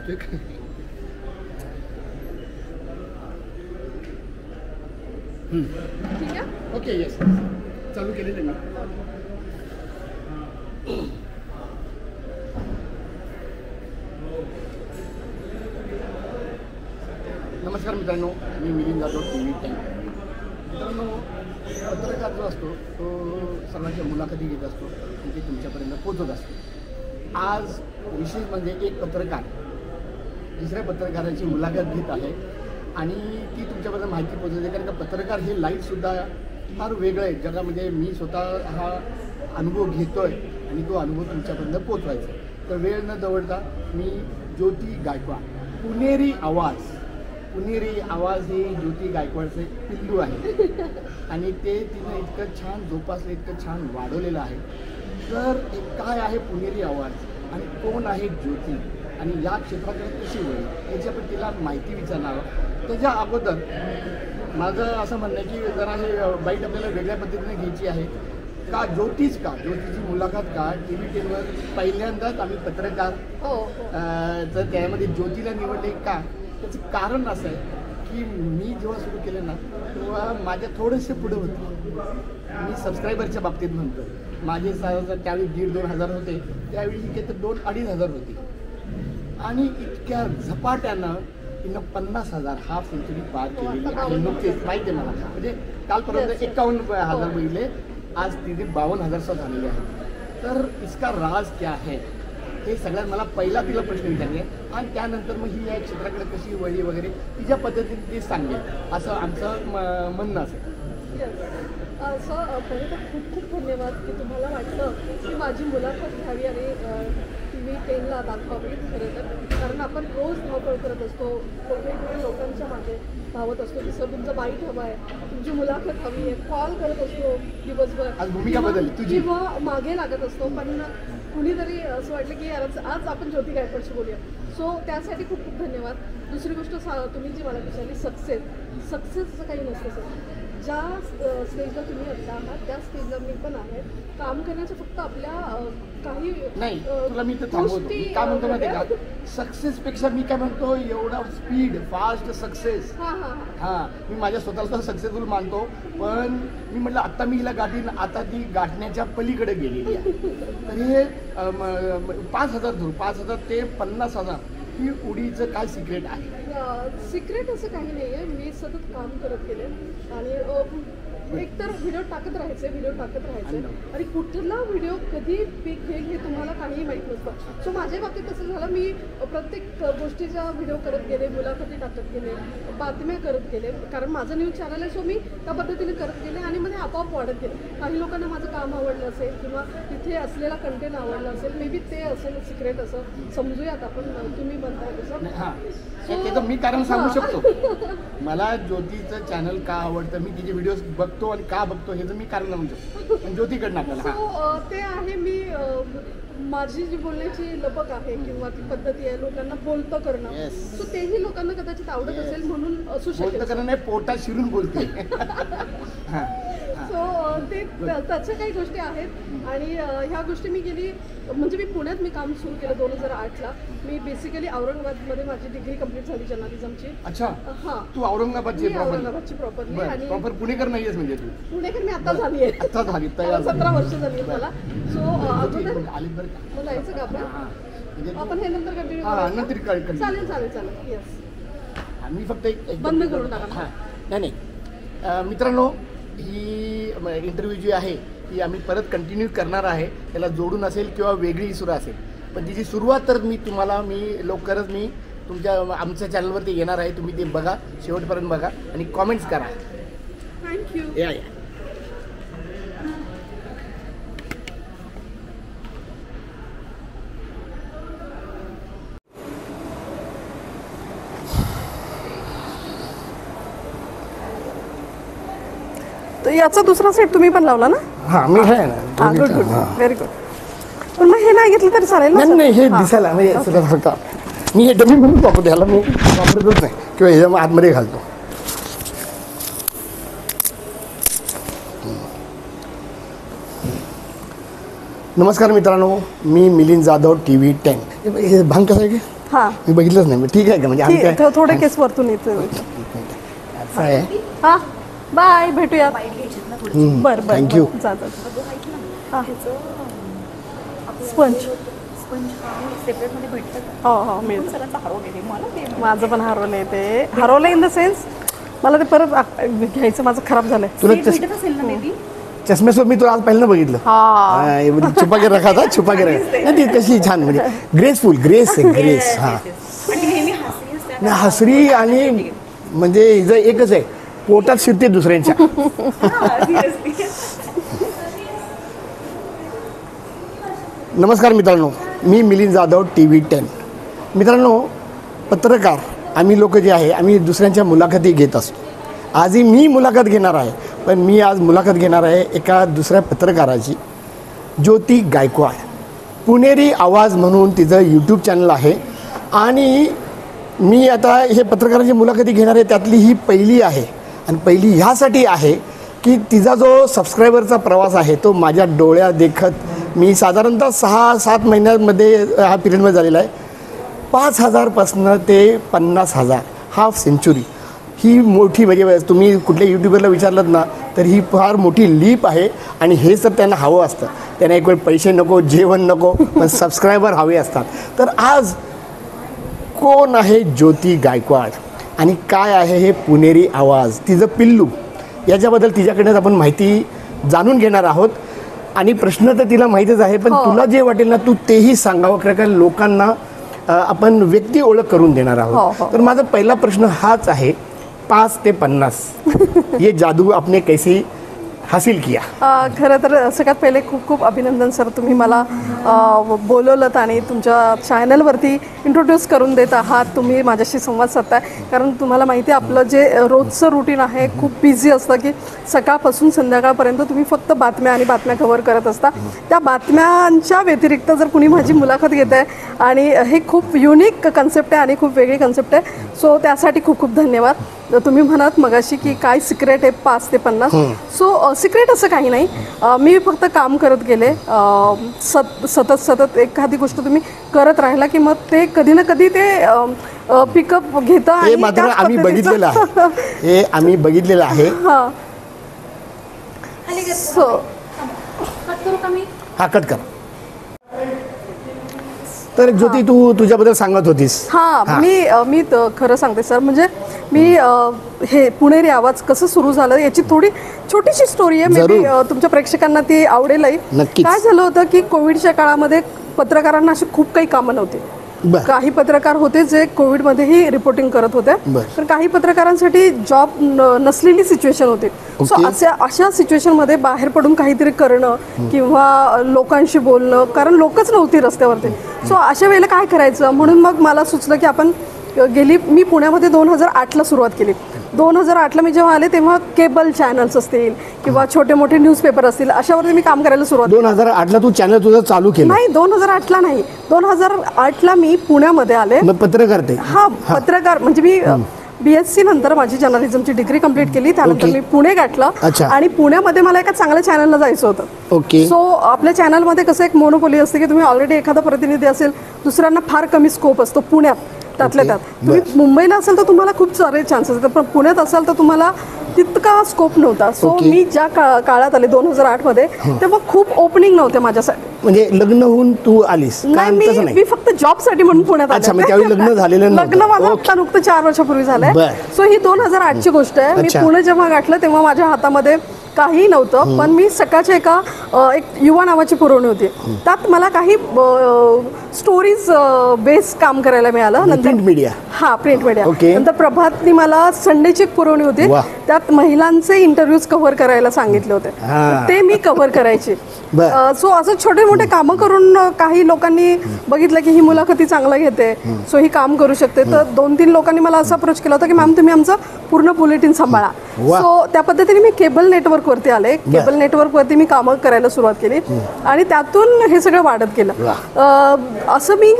ठीक आहे okay yes चालू केलेलं मी नमस्कार मित्रांनो मी मिलिंद जाधव TV 10 मित्रांनो पत्रकार जो असतो तो सर्वांच्या मुलाखती घेत असतो आणि ते तुमच्यापर्यंत पोहोचत असतो आज विशेष म्हणजे एक पत्रकार दुसऱ्या पत्रकाराची मुलाखत घेत आहे आणि ती तुमच्यापर्यंत माहिती पोहोचवते कारण का पत्रकार हे लाईफसुद्धा फार वेगळं आहे जगामध्ये मी स्वतः हा अनुभव घेतो आहे आणि तो अनुभव तुमच्यापर्यंत पोचवायचा तर वेळ न दवडता मी ज्योती गायकवाड पुणेरी आवाज हे ज्योती गायकवाडचे पिल्लू आहे आणि ते तिनं इतकं छान जोपासलं इतकं छान वाढवलेलं आहे तर काय आहे पुणेरी आवाज आणि कोण आहे ज्योती आणि या क्षेत्राकडे कशी होईल याची आपण तिला माहिती विचारणार आहोत त्याच्या अगोदर माझं असं म्हणणं आहे की जरा हे बाईट आपल्याला वेगळ्या पद्धतीने घ्यायची आहे का ज्योतीची मुलाखत का TV 10वर पहिल्यांदाच आम्ही पत्रकार तर त्यामध्ये ज्योतीला निवडले का त्याचं कारण असं आहे की मी जेव्हा सुरू केलं ना तेव्हा माझ्या थोडेसे पुढे होते मी सबस्क्रायबरच्या बाबतीत म्हणतो माझे त्यावेळी 1,500-2,000 होते त्यावेळी ते 2,000-2,500 होते आणि इतक्या झपाट्यानं तिनं 50,000 हाफ सेंचुरी पार केलेली आहे नुकतेच माहिती आहे मला म्हणजे कालपर्यंत 51,000 बघितले आज तिथे 52,000 झालेले आहे तर इसका राज क्या है हे सगळ्यात मला पहिला तिला प्रश्न विचारले आणि त्यानंतर मग ही या क्षेत्राकडे कशी वळली वगैरे तिच्या पद्धतीने ती सांगेल असं आमचं म्हणणं असेल असं पहिले तर खूप खूप धन्यवाद की तुम्हाला वाटलं की माझी मुलाखत घ्यावी आणि TV 10ला दाखवावी खरं तर कारण आपण रोज धावपळ करत असतो वेगवेगळ्या लोकांच्या मागे धावत असतो की सर तुमचं बाईट हवं आहे तुमची मुलाखत हवी आहे कॉल करत असतो दिवसभर आज भूमिका बदलली तुझी किंवा मागे लागत असतो पण कुणीतरी असं वाटलं की आज आपण ज्योती गायकवाडशी बोलूया सो त्यासाठी खूप खूप धन्यवाद दुसरी गोष्ट तुम्ही जी मला विचारली सक्सेसचं काही नसतं सर ज्या स्टेजला तुम्ही आता आहात त्या स्टेजला मी पण आहे काम करण्याचं फक्त आपल्या काही नाही तुला मी तर थांबवतो काय म्हणतो माहिती का सक्सेसपेक्षा मी काय म्हणतो एवढा स्पीड फास्ट सक्सेस हां मी माझ्या स्वतःला सक्सेसफुल मानतो पण मी म्हटलं आता मी हिला गाठीन आता ती गाठण्याच्या पलीकडे गेलेली आहे तर हे 5,000 धरू 5,000 ते 50,000 ही उडीचं काय सिक्रेट आहे सिक्रेट असं काही नाही आहे मी सतत काम करत गेले आणि एकतर व्हिडिओ टाकत राहायचे आणि कुठला व्हिडिओ कधी पीक घेईल हे तुम्हाला काहीही माहीत नसतं सो माझ्या बाबतीत कसं झालं मी प्रत्येक गोष्टीचा व्हिडिओ करत गेले मुलाखती टाकत गेले बातम्या करत गेले कारण माझं न्यूज चॅनल आहे सो मी त्या पद्धतीने करत गेले आणि मध्ये आपोआप वाढत गेले काही लोकांना माझं काम आवडलं असेल किंवा तिथे असलेला कंटेंट आवडला असेल मे बी ते असेल सिक्रेट असं समजूयात आपण तुम्ही म्हणताय तसं तर मी कारण सांगू शकतो मला ज्योतीचं चॅनल का आवडतं मी तिचे व्हिडिओज बघतो आणि का बघतो हे तर मी कारण म्हणू शकतो पण ज्योतीकडनं आपल्याला ते आहे मी माझी जी बोलण्याची लपक आहे किंवा ती पद्धती आहे लोकांना बोलतं करणं सो तेही लोकांना कदाचित आवडत असेल म्हणून असू शकेल नाही पोटात शिरून बोलते सो ते त्याच्या काही गोष्टी आहेत आणि ह्या गोष्टी मी गेली म्हणजे मी पुण्यात मी काम सुरू केलं 2008ला मी बेसिकली औरंगाबादमध्ये माझी डिग्री कंप्लीट झाली जर्नलिझमची अच्छा हां तू औरंगाबादची प्रॉपरली आणि प्रॉपर पुणेकर नाहीयेस म्हणजे तू पुणेकर मी आता झाली आहे 17 वर्ष झाली आहेत मला सो अगोदर मला यायचं का आपण हे नंतर कंटिन्यू चालेल येस मी फक्त एक बंद करून टाका नाही मित्रांनो ही इंटरव्ह्यू जी आहे ती आम्ही परत कंटिन्यू करणार आहे त्याला जोडून असेल किंवा वेगळी सुरू असेल पण तिची सुरुवात तर मी लवकरच तुमच्या आमच्या चॅनलवरती येणार आहे तुम्ही ते बघा शेवटपर्यंत बघा आणि कॉमेंट्स करा थँक्यू या तर याचा दुसरा सेट तुम्ही पण लावला ना हां मी आहे ना गुड व्हेरी गुड पण मग हे नाही घेतलं तरी चालेल ना नाही हे दिसायला मी हे डमी म्हणून वापरतो ह्याला मी वापरतच नाही किंवा ह्याच्या आतमध्ये घालतो नमस्कार मित्रांनो मी मिलिंद जाधव TV 10 हे भांग कसं आहे की हां मी बघितलंच नाही. ठीक आहे का म्हणजे आम्ही काय थोडे केस वरतून येते. असं आहे. हां बाय भेटूया. बरं बरं थँक्यू. जा स्पंज हो हो मिळतं. माझं पण हरवलं ते हरवलं इन द सेन्स मला ते परत घ्यायचं माझं खराब झालंय. तुला चष्मेसोबत मी तुला आज पहिल्यांदा बघितलं. हा छुपा के रखा था छुपा के रखा. ती कशी छान म्हणजे ग्रेसफुल ग्रेस हां हसरी आणि म्हणजे हिचं एकच आहे पोटात शिरते दुसऱ्यांच्या. नमस्कार मित्रांनो, मी मिलिंद जाधव TV10. मित्रांनो, पत्रकार आम्ही लोक जे आहे आम्ही दुसऱ्यांच्या मुलाखती घेत असतो. आजही मी मुलाखत घेणार आहे, पण मी आज मुलाखत घेणार आहे एका दुसऱ्या पत्रकाराची, ज्योती गायकवाड. पुणेरी आवाज म्हणून तिचं YouTube चॅनल आहे आणि मी आता हे पत्रकारांची मुलाखती घेणार आहे त्यातली ही पहिली आहे. आणि पहिली ह्यासाठी आहे की तिचा जो सबस्क्रायबरचा प्रवास आहे तो माझ्या डोळ्या देखत मी साधारणतः 6-7 महिन्यांमध्ये हा पिरियडमध्ये झालेला आहे. 5,000पासनं ते 50,000 हाफ सेंचुरी ही मोठी म्हणजे तुम्ही कुठल्या यूट्यूबरला विचारलं ना तर ही फार मोठी लीप आहे. आणि हे जर त्यांना हवं असतं त्यांना एक वेळ पैसे नको जेवण नको पण सबस्क्रायबर हवे असतात. तर आज कोण आहे ज्योती गायकवाड आणि काय आहे हे पुणेरी आवाज तिचं पिल्लू याच्याबद्दल तिच्याकडनं आपण माहिती जाणून घेणार आहोत. आणि प्रश्न तर तिला माहीतच आहे पण तुला जे वाटेल ना तू तेही सांगावं कारण लोकांना आपण व्यक्ती ओळख करून देणार आहोत. तर माझा पहिला प्रश्न हाच आहे 5 ते 50 ये जादू आपने कैसी हासिल किया. खरं तर सगळ्यात पहिले खूप खूप अभिनंदन सर, तुम्ही मला बोलवलं आणि तुमच्या चॅनलवरती इंट्रोड्यूस करून देत आहात. तुम्ही माझ्याशी संवाद साधताय कारण तुम्हाला माहिती आहे आपलं जे रोजचं रुटीन आहे खूप बिझी असतं की सकाळपासून संध्याकाळपर्यंत तुम्ही फक्त बातम्या आणि बातम्या कव्हर करत असता. त्या बातम्यांच्या व्यतिरिक्त जर कुणी माझी मुलाखत घेत आहे आणि हे खूप युनिक कन्सेप्ट आहे आणि खूप वेगळी कन्सेप्ट आहे. सो त्यासाठी खूप खूप धन्यवाद. तुम्ही म्हणात मगाशी की काय सिक्रेट आहे 5 ते 50. सो सिक्रेट असं काही नाही. मी फक्त काम करत गेले सतत एखादी गोष्ट तुम्ही करत राहिला की मग ते कधी ना कधी ते पिकअप घेतं. हे मात्र आम्ही बघितलेलं आहे हे आम्ही बघितलेलं आहे. हां सो हा कट कर. तर ज्योती तू तुझ्याबद्दल सांगत होतीस. हां मी खरं सांगते सर म्हणजे मी हे पुणेरी आवाज कसं सुरू झालं याची थोडी छोटीशी स्टोरी आहे. मे बी तुमच्या प्रेक्षकांना ती आवडेलही. काय झालं होतं की कोविडच्या काळामध्ये पत्रकारांना अशी खूप काही कामं नव्हती. काही पत्रकार होते जे कोविडमध्येही रिपोर्टिंग करत होते पण काही पत्रकारांसाठी जॉब नसलेली सिच्युएशन होती. सो अशा सिच्युएशनमध्ये बाहेर पडून काहीतरी करणं किंवा लोकांशी बोलणं कारण लोकच नव्हती रस्त्यावरती. सो अशा वेळेला काय करायचं म्हणून मग मला सुचलं की आपण मी पुण्यामध्ये 2008ला सुरुवात केली. 2008ला मी जेव्हा आले तेव्हा केबल चॅनल्स असतील किंवा छोटे मोठे न्यूजपेपर असतील अशावरती मी काम करायला सुरुवात. 2008ला तू चॅनल तुझं चालू केलं? नाही 2008ला नाही 2008ला मी पुण्यामध्ये आले. पत्रकार ते हा पत्रकार म्हणजे मी BSc नंतर माझी जर्नलिझमची डिग्री कंप्लीट केली. त्यानंतर मी पुणे गाठलं आणि पुण्यामध्ये मला एका चांगल्या चॅनलला जायचं होतं. ओके. सो आपल्या चॅनलमध्ये कसं एक मोनोपोली असते की तुम्ही ऑलरेडी एखादा प्रतिनिधी असेल दुसऱ्यांना फार कमी स्कोप असतो पुण्यात. त्यातल्या त्यात तुम्ही मुंबईला असाल तर तुम्हाला खूप सारे चान्सेस आहेत पण पुण्यात असाल तर तुम्हाला तितका स्कोप नव्हता. सो मी ज्या काळात आले 2008 मध्ये तेव्हा खूप ओपनिंग नव्हते माझ्यासाठी. म्हणजे लग्न होऊन तू आलीस? नाही मी फक्त जॉबसाठी म्हणून पुण्यात आले. लग्न झालेलं लग्न माझं आता नुकतं 4 वर्षापूर्वी झालंय. सो ही 2008ची गोष्ट आहे. मी पुणे जेव्हा गाठलं तेव्हा माझ्या हातामध्ये काही नव्हतं पण मी सकाळच्या एक युवा नावाची पुरवणी होती त्यात मला काही स्टोरीज बेस काम करायला मिळालं. नंतर प्रिंट मीडिया. हा प्रिंट मीडिया. नंतर प्रभातनी मला संडेची एक पुरवणी होती त्यात महिलांचे इंटरव्ह्यूज कव्हर करायला सांगितले होते ते मी कव्हर करायचे. सो असं छोटे मोठे कामं करून काही लोकांनी बघितलं की ही मुलाखती चांगलं घेते सो ही काम करू शकते. तर 2-3 लोकांनी मला असं अप्रोच केलं होतं की मॅम तुम्ही आमचं पूर्ण बुलेटिन सांभाळा. सो त्या पद्धतीने मी केबल नेटवर्कवरती आले. केबल नेटवर्कवरती मी कामं करायला सुरुवात केली आणि त्यातून हे सगळं वाढत गेलं. असं मी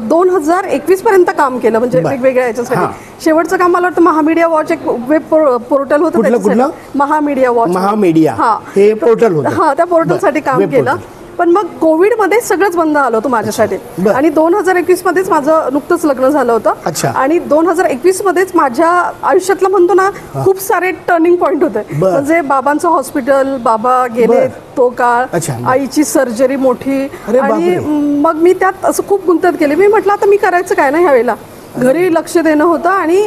2021 पर्यंत काम केलं म्हणजे वेगवेगळ्या याच्यासाठी. शेवटचं काम मला वाटतं महामीडिया वॉच एक वेब पोर्टल होतं महामीडिया वॉच. महामीडिया हे पोर्टल होतं. हा त्या पोर्टलसाठी काम केलं पण मग कोविडमध्ये सगळंच बंद आलं होतं माझ्यासाठी. आणि 2021 मध्येच माझं नुकतंच लग्न झालं होतं आणि 2021 मध्येच माझ्या आयुष्यातला म्हणतो ना खूप सारे टर्निंग पॉइंट होते. म्हणजे बाबांचं हॉस्पिटल, बाबा गेले तो काळ, आईची सर्जरी मोठी, आणि मग मी त्यात असं खूप गुंतत गेले. मी म्हटलं आता मी करायचं काय ना ह्यावेळेला, घरी लक्ष देणं होतं आणि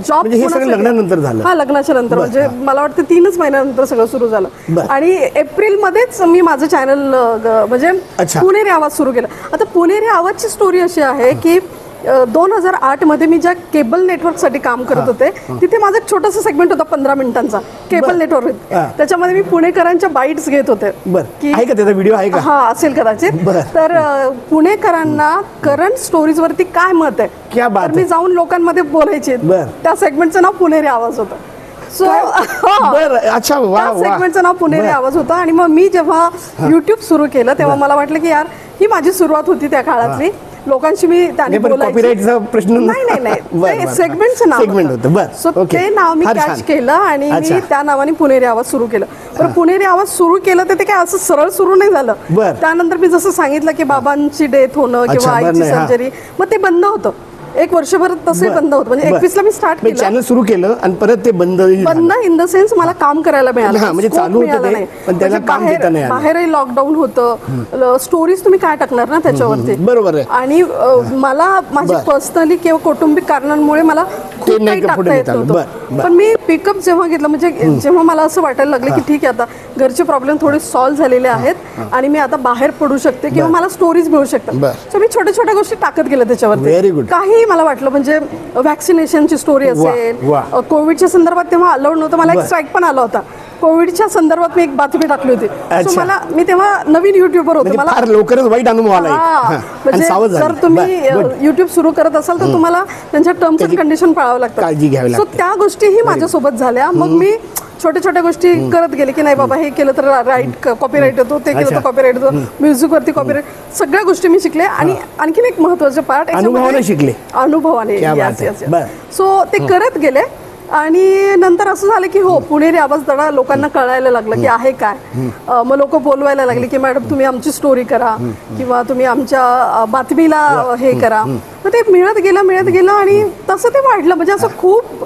जॉब लग्नानंतर झालं. हा, लग्नाच्या नंतर म्हणजे मला वाटतं 3च महिन्यानंतर सगळं सुरू झालं. आणि एप्रिलमध्येच मी माझं चॅनल म्हणजे पुणेरी आवाज सुरू केलं. आता पुणेरी आवाजची स्टोरी अशी आहे की 2008 मध्ये मी ज्या केबल नेटवर्कसाठी काम करत होते तिथे माझं एक छोटंसं सेगमेंट होता 15 मिनिटांचा केबल नेटवर्क. त्याच्यामध्ये मी पुणेकरांच्या बाईट्स घेत होते की व्हिडिओ आहे का? हा, असेल कदाचित. तर पुणेकरांना करंट स्टोरीज वरती काय मत आहे तर मी जाऊन लोकांमध्ये बोलायचे. त्या सेगमेंटचं नाव पुणेरी आवाज होतं. सो सेगमेंटचं नाव पुणेरी आवाज होता. आणि मग मी जेव्हा युट्यूब सुरू केलं तेव्हा मला वाटलं की यार ही माझी सुरुवात होती त्या काळातली. लोकांशी मी त्याने कॉपीराईटचा प्रश्न नाही सेगमेंटचं नाव होतं. सो ते नाव मी कॅच केलं आणि मी त्या नावाने पुणेरी आवाज सुरू केलं. पण पुणेरी आवाज सुरू केलं तर ते काय असं सरळ सुरू नाही झालं. त्यानंतर मी जसं सांगितलं की बाबांची डेथ होणं किंवा आईची सर्जरी, मग ते बंद होतं. 1 वर्षभर तसे बंद होतं. म्हणजे 21ला मी स्टार्ट केलं, चॅनल सुरू केलं आणि परत ते बंद इन द सेन्स मला काम करायला मिळालं. म्हणजे चालू होतं ते, पण त्याला काम देता नाही आलं. बाहेरही लॉकडाऊन होतं. स्टोरीज तुम्ही काय टाकणार ना त्याच्यावरती. बरोबर आहे. आणि मला माझी पर्सनली किंवा कौटुंबिक कारणांमुळे मला खूप काही टाकता येत नव्हतं. पण मी पिकअप जेव्हा घेतलं, म्हणजे जेव्हा मला असं वाटायला लागलं की ठीक आहे आता घरचे प्रॉब्लेम थोडे सॉल्व्ह झालेले आहेत आणि मी आता बाहेर पडू शकते किंवा मला स्टोरीज मिळू शकतात. सो मी छोट्या छोट्या गोष्टी टाकत गेल्या त्याच्यावरती. काही मला वाटलं म्हणजे व्हॅक्सिनेशनची स्टोरी असेल, कोविडच्या संदर्भात तेव्हा अलाउड नव्हतं. मला एक स्ट्राईक पण आला होता कोविडच्या संदर्भात. मी एक बातमी टाकली होती. मी तेव्हा नवीन युट्यूबर होते. मला लवकरच वाईट अनुभव आला. म्हणजे जर तुम्ही युट्यूब सुरू करत असाल तर तुम्हाला त्यांच्या टर्म्स अँड कंडिशन पाळावं लागतं. सो त्या गोष्टीही माझ्यासोबत झाल्या. मग मी छोट्या छोट्या गोष्टी करत गेले की नाही बाबा हे केलं तर राईट कॉपीराईट येतो, ते केलं तर कॉपीराईट येतो, म्युझिक वरती कॉपीराईट, सगळ्या गोष्टी मी शिकले. आणि आणखीन एक महत्वाचं पार्ट अनुभवाने शिकले. सो ते करत गेले. आणि नंतर असं झालं की हो पुणेरी आवाज जरा लोकांना कळायला लागलं की आहे काय. मग लोक बोलवायला लागले की मॅडम तुम्ही आमची स्टोरी करा किंवा तुम्ही आमच्या बातमीला हे करा. मग ते मिळत गेलं आणि तसं ते वाढलं. म्हणजे असं खूप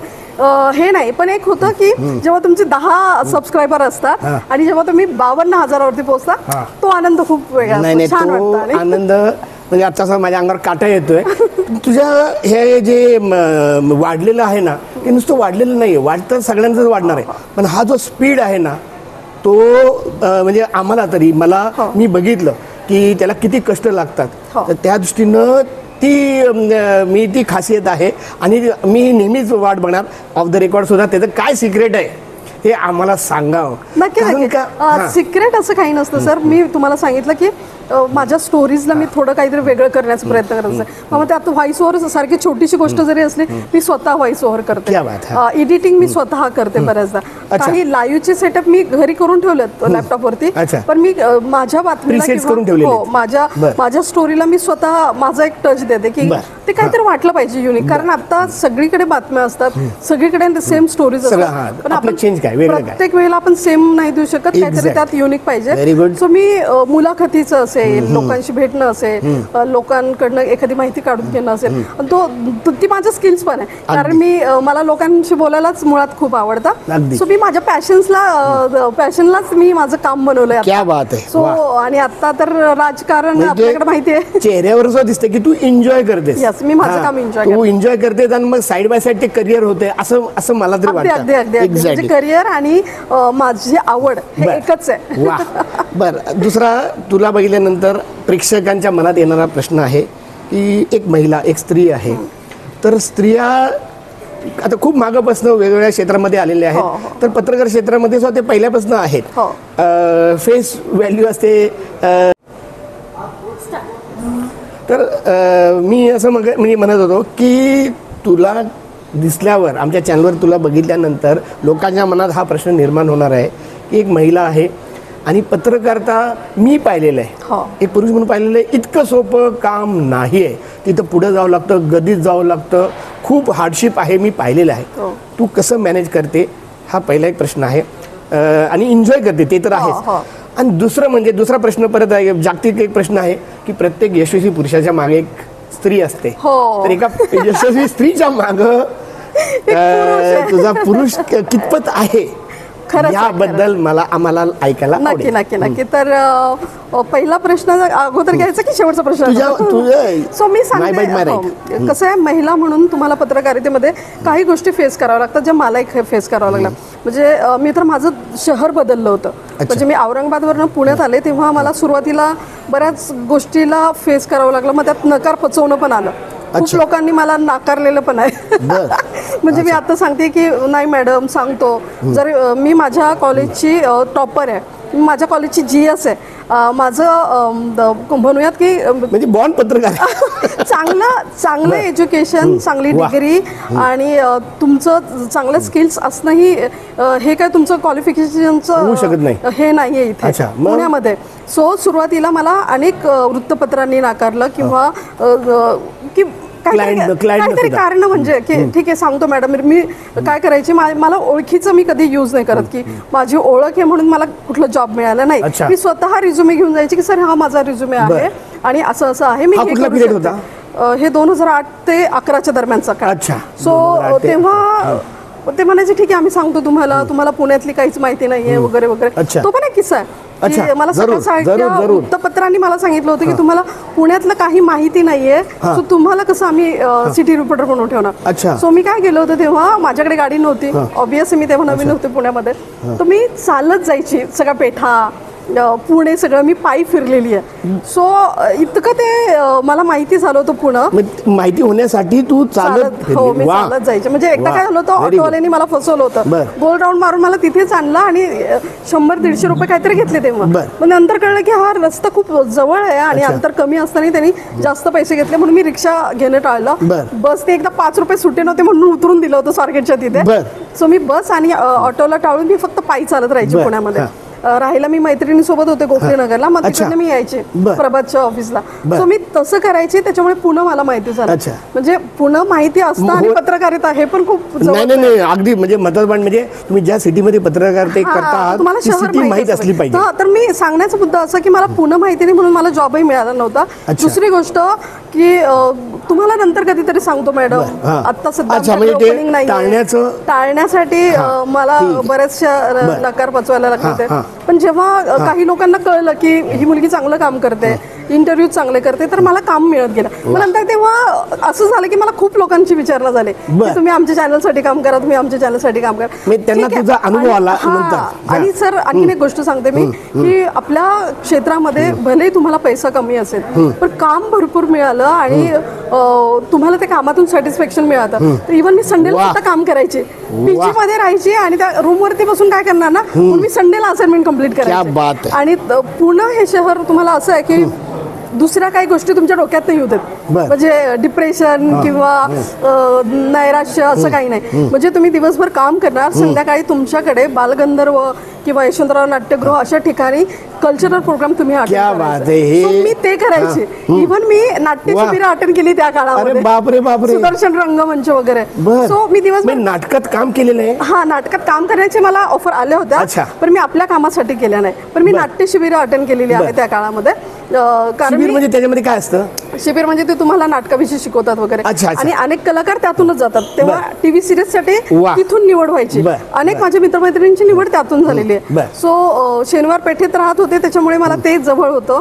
हे नाही, पण एक होतं की जेव्हा तुमचे 10 सबस्क्रायबर असतात आणि जेव्हा तुम्ही 52,000वरती पोहोचता तो आनंद खूप वेगळा, छान वाटतो. आनंद म्हणजे आता माझ्या अंगावर काटा येतोय. तुझ्या हे जे वाढलेलं आहे ना ते नुसतं वाढलेलं नाही, वाढतं सगळ्यांचंच वाढणार आहे. पण हा जो स्पीड आहे ना तो म्हणजे आम्हाला तरी मी बघितलं की त्याला किती कष्ट लागतात. तर त्या दृष्टीनं ती खासियत आहे. आणि मी नेहमीच वाट बघणार ऑफ द रेकॉर्ड सुद्धा त्याचं काय सिक्रेट आहे हे आम्हाला सांगावं. नक्की. सिक्रेट असं काही नसतं सर. मी तुम्हाला सांगितलं की माझ्या स्टोरीजला मी थोडं काहीतरी वेगळं करण्याचा प्रयत्न करायचा. मग त्यात व्हॉइस ओव्हर सारखी छोटीशी गोष्ट जरी असली मी स्वतः व्हॉइस ओव्हर करते. एडिटिंग मी स्वतः करते बऱ्याचदा. काही लाईव्हचे सेटअप मी घरी करून ठेवलेत लॅपटॉपवरती. पण मी माझ्या बातमीला माझ्या स्टोरीला मी स्वतः माझा एक टच देते की ते काहीतरी वाटलं पाहिजे युनिक. कारण आता सगळीकडे बातम्या असतात, सगळीकडे सेम स्टोरीज असतात. पण आपण प्रत्येक वेळेला आपण सेम नाही देऊ शकत, काहीतरी त्यात युनिक पाहिजे. सो मी मुलाखतीचं असेल, लोकांशी भेटणं असेल, लोकांकडनं एखादी माहिती काढून घेणं असेल, ती माझं स्किल्स पण आहे. कारण मला लोकांशी बोलायलाच मुळात खूप आवडतं. सो मी माझ्या पॅशनलाच मी माझं काम बनवलंय. सो आणि आता तर राजकारण आपल्याकडे माहिती आहे, चेहऱ्यावर असं दिसतं की तू एन्जॉय करतेस. मी माझं काम एन्जॉय करतेस आणि मग साईड बाय साईड ते करिअर होते असं मला तरी वाटतं. करिअर आणि माझी आवड हे एकच आहे. बरं, दुसरा तुला बघितल्यानंतर प्रेक्षकांच्या मनात येणारा प्रश्न आहे की एक महिला, एक स्त्री आहे, तर स्त्रिया आता खूप मागापासून वेगवेगळ्या क्षेत्रामध्ये आलेल्या आहेत. तर पत्रकार क्षेत्रामध्ये सुद्धा ते पहिल्यापासून आहेत. फेस व्हॅल्यू असते. तर मी असं म्हणजे म्हणत होतो की तुला दिसल्यावर आमच्या चॅनलवर तुला बघितल्यानंतर लोकांच्या मनात हा प्रश्न निर्माण होणार आहे की एक महिला आहे आणि पत्रकारिता मी पाहिलेलं आहे, एक पुरुष म्हणून पाहिलेलं आहे. इतकं सोपं काम नाही आहे. तिथं पुढं जावं लागतं, गदीत जावं लागतं, खूप हार्डशिप आहे, मी पाहिलेलं आहे. तू कसं मॅनेज करते हा पहिला एक प्रश्न आहे. आणि एन्जॉय करते ते तर आहेच. आणि दुसरा प्रश्न परत आहे, जागतिक एक प्रश्न आहे की प्रत्येक यशस्वी पुरुषाच्या मागे एक स्त्री असते. हो. तर एका यशस्वी स्त्रीच्या माग तुझा पुरुष कितपत आहे याबद्दल आम्हाला ऐकायला नक्की नक्की नक्की. तर पहिला प्रश्न अगोदर घ्यायचा की शेवटचा प्रश्न? सो मी सांगते, कसं आहे, महिला म्हणून तुम्हाला पत्रकारितेमध्ये काही गोष्टी फेस कराव्या लागतात ज्या मलाही फेस करावं लागल्या. म्हणजे मी तर माझं शहर बदललं होतं. म्हणजे मी औरंगाबादवरनं पुण्यात आले तेव्हा मला सुरुवातीला बऱ्याच गोष्टीला फेस करावं लागलं. मग त्यात नकार पचवणं पण आलं. खूप लोकांनी मला नाकारलेलं पण आहे. म्हणजे मी आता सांगते की नाही मॅडम सांगतो, जर मी माझ्या कॉलेजची टॉपर आहे, माझ्या कॉलेजची GS आहे, माझं म्हणूयात की म्हणजे बॉन्ड पत्रकार चांगलं एज्युकेशन, चांगली डिग्री आणि तुमचं चांगलं स्किल्स असणंही हे काय तुमचं क्वालिफिकेशनचं हे नाहीये इथे पुण्यामध्ये. सो सुरुवातीला मला अनेक वृत्तपत्रांनी नाकारलं किंवा की काहीतरी कारण म्हणजे की ठीक आहे सांगतो मॅडम, मी काय करायचे, मला ओळखीचं मी कधी यूज नाही करत की माझी ओळख आहे म्हणून मला कुठला जॉब मिळाला नाही. मी स्वतः रिझ्युमे घेऊन जायचे की सर हा माझा रिझ्युमे आहे आणि असं असं आहे. मी हे 2008 ते 11च्या दरम्यानचा काळ. सो तेव्हा ते म्हणायचे ठीक आहे आम्ही सांगतो तुम्हाला पुण्यातली काहीच माहिती नाहीये वगैरे वगैरे. तो पण एक किस्सा आहे. मला सगळ्या वृत्तपत्रांनी मला सांगितलं होतं की तुम्हाला पुण्यातलं काही माहिती नाहीये, सो तुम्हाला कसं आम्ही सिटी रिपोर्टर म्हणून ठेवणार. सो मी काय केलं होतं, तेव्हा माझ्याकडे गाडी नव्हती, ऑब्वियसली मी तेव्हा नवीन होते पुण्यामध्ये, तर मी चालत जायची सगळा पेठा पुणे सगळं मी पायी फिरलेली आहे. सो इतकं ते मला माहिती झालं होतं पुणे माहिती होण्यासाठी तू चालत. हो मी चालत जायचे. म्हणजे एकदा काय झालं होतं, ऑटोवाल्यानी मला फसवलं होतं, गोल राऊंड मारून मला तिथेच आणलं आणि 100-150 रुपये काहीतरी घेतले तेव्हा. मग नंतर कळलं की हा रस्ता खूप जवळ आहे आणि अंतर कमी असताना त्यांनी जास्त पैसे घेतले म्हणून मी रिक्षा घेणं टाळलं. बसने एकदा 5 रुपये सुटे नव्हते म्हणून उतरून दिलं होतं स्वारगेटच्या तिथे. सो मी बस आणि ऑटोला टाळून मी फक्त पायी चालत राहायची पुण्यामध्ये. राहायला मी मैत्रिणीसोबत होते गोखलेनगरला, मग तिकडनं मी यायचे प्रभातच्या ऑफिसला. सो मी तसं करायचे, त्याच्यामुळे पुणे मला माहिती झालं. म्हणजे पुणे माहिती असतं आणि पत्रकारिता हे पण खूप नाही अगदी म्हणजे महत्त्वाचं. म्हणजे तुम्ही ज्या सिटीमध्ये पत्रकारिता करता तुम्हाला शहर माहिती असली पाहिजे. तर मी सांगण्याचा मुद्दा असा की मला पुणे माहिती नाही म्हणून मला जॉबही मिळाला नव्हता. दुसरी गोष्ट की तुम्हाला नंतर कधीतरी सांगतो मॅडम, आता सध्या ओपनिंग नाही, टाळण्यासाठी मला बऱ्याचशा नकार पचवायला लागले. पण जेव्हा काही लोकांना कळलं की ही मुलगी चांगलं काम करते, इंटरव्ह्यू चांगले करते, तर मला काम मिळत गेलं. मग नंतर तेव्हा असं झालं की मला खूप लोकांची विचारणा झाली की तुम्ही आमच्या चॅनलसाठी काम करा, तुम्ही आमच्या चॅनलसाठी काम करा. त्यांना तुझा अनुभव आला. आणि सर आणखीन एक गोष्ट सांगते मी की आपल्या क्षेत्रामध्ये भलेही तुम्हाला पैसा कमी असेल पण काम भरपूर मिळालं आणि तुम्हाला त्या कामातून सॅटिस्फॅक्शन मिळालं. तर इव्हन मी संडेला सुद्धा काम करायचे, PG मध्ये राहायची आणि त्या रूमवरती बसून काय करणार ना, मी संडेला असाइनमेंट कंप्लीट करायची. आणि पुणे हे शहर तुम्हाला असं आहे की दुसऱ्या काही गोष्टी तुमच्या डोक्यात नाही होतात, म्हणजे डिप्रेशन किंवा नैराश्य असं काही नाही. म्हणजे तुम्ही दिवसभर काम करणार, संध्याकाळी तुमच्याकडे बालगंधर्व किंवा यशवंतराव नाट्यगृह अशा ठिकाणी कल्चरल प्रोग्राम तुम्ही मी ते करायचे. इव्हन मी नाट्यशिबिर अटेंड केली त्या काळामध्ये, सुदर्शन रंगमंच वगैरे. सो मी दिवसभर नाटकात काम केलेलं आहे. हा, नाटकात काम करण्याचे मला ऑफर आल्या होत्या पण मी आपल्या कामासाठी केल्या नाही. पण मी नाट्यशिबिर अटेंड केलेली आहे त्या काळामध्ये. कारण म्हणजे त्याच्यामध्ये काय असतं, शिबिर म्हणजे ते तुम्हाला नाटकाविषयी शिकवतात वगैरे आणि अनेक कलाकार त्यातूनच जातात. तेव्हा टीव्ही सिरियस साठी तिथून निवड व्हायची. अनेक माझ्या मित्रमैत्रिणींची निवड त्यातून झालेली आहे. सो शनिवार पेठेत राहत होते त्याच्यामुळे मला ते जवळ होतं,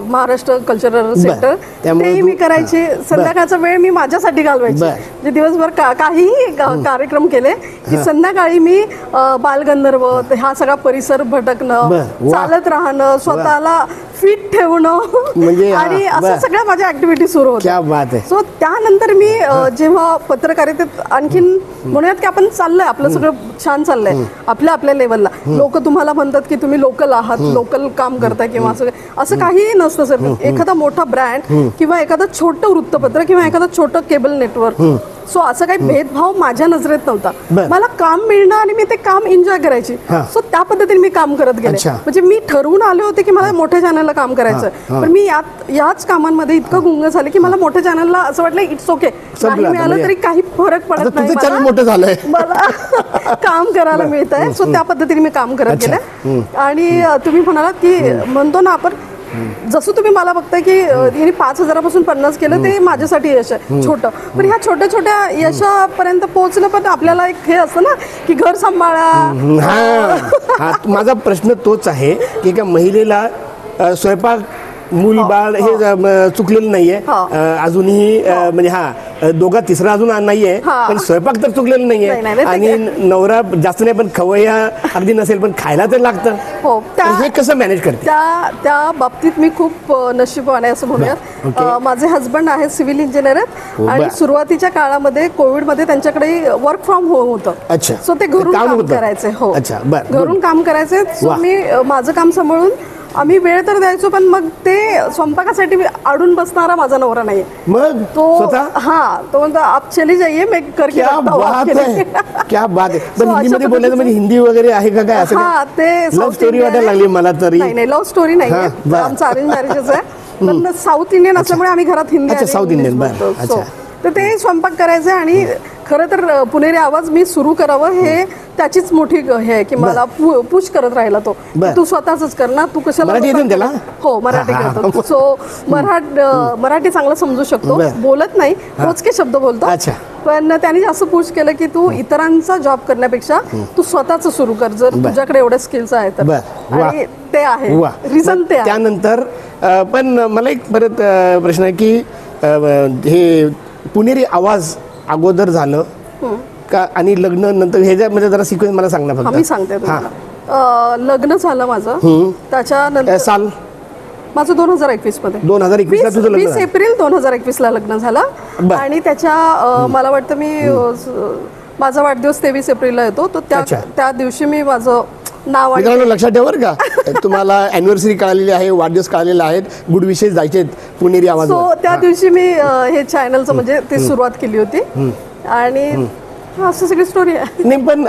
महाराष्ट्र कल्चरल सेंटर. तेही मी करायचे. संध्याकाळचा वेळ मी माझ्यासाठी घालवायची. म्हणजे दिवसभर काहीही कार्यक्रम केले की संध्याकाळी मी बालगंधर्व हा सगळा परिसर भटकणं, चालत राहणं, स्वतःला फिट ठेवणं म्हणजे आणि असं सगळ्या माझ्या ऍक्टिव्हिटी सुरू होत्या. सो त्यानंतर मी जेव्हा पत्रकारितेत आणखीन म्हणूयात की आपण चाललंय, आपलं सगळं छान चाललंय आपल्या लेवलला. लोक तुम्हाला म्हणतात की तुम्ही लोकल आहात, लोकल काम करताय किंवा असं काहीही नसतं सर. एखादा मोठा ब्रँड किंवा एखादं छोटं वृत्तपत्र किंवा एखादं छोटं केबल नेटवर्क सो असं काही भेदभाव माझ्या नजरेत नव्हता. बरं. मला काम मिळणं आणि मी ते काम एन्जॉय करायची. हां. सो त्या पद्धतीने मी काम करत गेले. अच्छा. म्हणजे मी ठरवून आले होते की मला मोठ्या चॅनलला काम करायचं, पण मी याच कामांमध्ये इतकं गुंग झाले की मला मोठ्या चॅनलला असं वाटलं इट्स ओके, नाही आता मिळालं म्हणजे- तरी काही फरक पडत आता नाही, तुझं चॅनल मोठं झालंय. मला काम करायला मिळत आहे. सो त्या पद्धतीने मी काम करत गेले. आणि तुम्ही म्हणालात की म्हणतो ना आपण, जसं तुम्ही मला बघताय की यांनी 5,000पासून 50 केलं, ते माझ्यासाठी यश आहे छोटं. पण ह्या छोट्या छोट्या यशापर्यंत पोहोचलं, पण आपल्याला एक हे असतं ना की घर सांभाळा. हा, माझा प्रश्न तोच आहे की एका महिलेला स्वयंपाक, मूल बाळ हे चुकलेलं नाहीये अजूनही. म्हणजे दोघा तिसरा अजून नाहीये, पण स्वयंपाक तर चुकलेलं नाहीये. आणि नवरा जास्त नाही पण खवय्या अगदी नसेल, पण खायला तर लागतं. हो, हे कसं मॅनेज करते? त्या बाबतीत मी खूप नशीबवान आहे असं म्हणूयात. माझे हजबंड आहेत सिव्हिल इंजिनियर आहेत आणि सुरुवातीच्या काळामध्ये कोविडमध्ये त्यांच्याकडे वर्क फ्रॉम होम होतं. अच्छा. सो ते घरून काम करायचे. हो, अच्छा, बरं. घरून काम करायचे. सो मी माझं काम सांभाळून आम्ही वेळ तर द्यायचो, पण मग ते स्वयंपाकासाठी अडून बसणारा माझा नवरा नाही. मग तो स्वतः तो म्हणतो आप चली जाइए मैं करके क्या बात आहे, क्या बात आहे. पण हिंदीमध्ये बोलायचं म्हणजे हिंदी वगैरे आहे का काय? असं ते लव्ह स्टोरी वाटायला लागली मला तरी. नाही, लव्ह स्टोरी नाही, आमचं अरेंज मॅरेजच आहे. पण साऊथ इंडियन असल्यामुळे आम्ही घरात हिंदी. अच्छा, साऊथ इंडियन. बरं, अच्छा. तर ते स्वयंपाक करायचे. आणि खरं तर पुणेरी आवाज मी सुरू करावं हे त्याचीच मोठी हे आहे की मला पुश करत राहिला तो, तू स्वतःच कर ना, तू कशाला. मराठी येते त्याला? हो, मराठी करतो. सो मराठी चांगलं समजू शकतो, बोलत नाही, मोजके शब्द बोलतो. पण त्यांनी असं पुश केलं की तू इतरांचा जॉब करण्यापेक्षा तू स्वतःच सुरू कर, जर तुझ्याकडे एवढे स्किल्स आहेत तर. आणि ते आहे रिझन. ते त्यानंतर पण मला एक परत प्रश्न आहे की हे पुणेरी आवाज अगोदर झालं का आणि लग्न नंतर, ह्याच्यामध्ये जरा सिक्वेन्स मला सांग ना फक्त. मी सांगते तुम्हाला. लग्न झालं माझं, त्याच्यानंतर साल माझं 2021 मध्ये. 2021 ला तुझं लग्न? 20 एप्रिल 2021 ला लग्न झालं. आणि त्याच्या मला वाटतं मी माझा वाढदिवस 23 एप्रिलला येतो, तो त्या दिवशी मी माझं नाव लक्षात ठेवा का, तुम्हाला अॅनिव्हर्सरी कळालेली आहे, वाढदिवस कळालेला आहेत, गुड विशेष जायचे पुणेरी आवाज. सो त्या दिवशी मी हे चॅनलचं म्हणजे ती सुरुवात केली होती. आणि असं सगळी स्टोरी आहे. नाही पण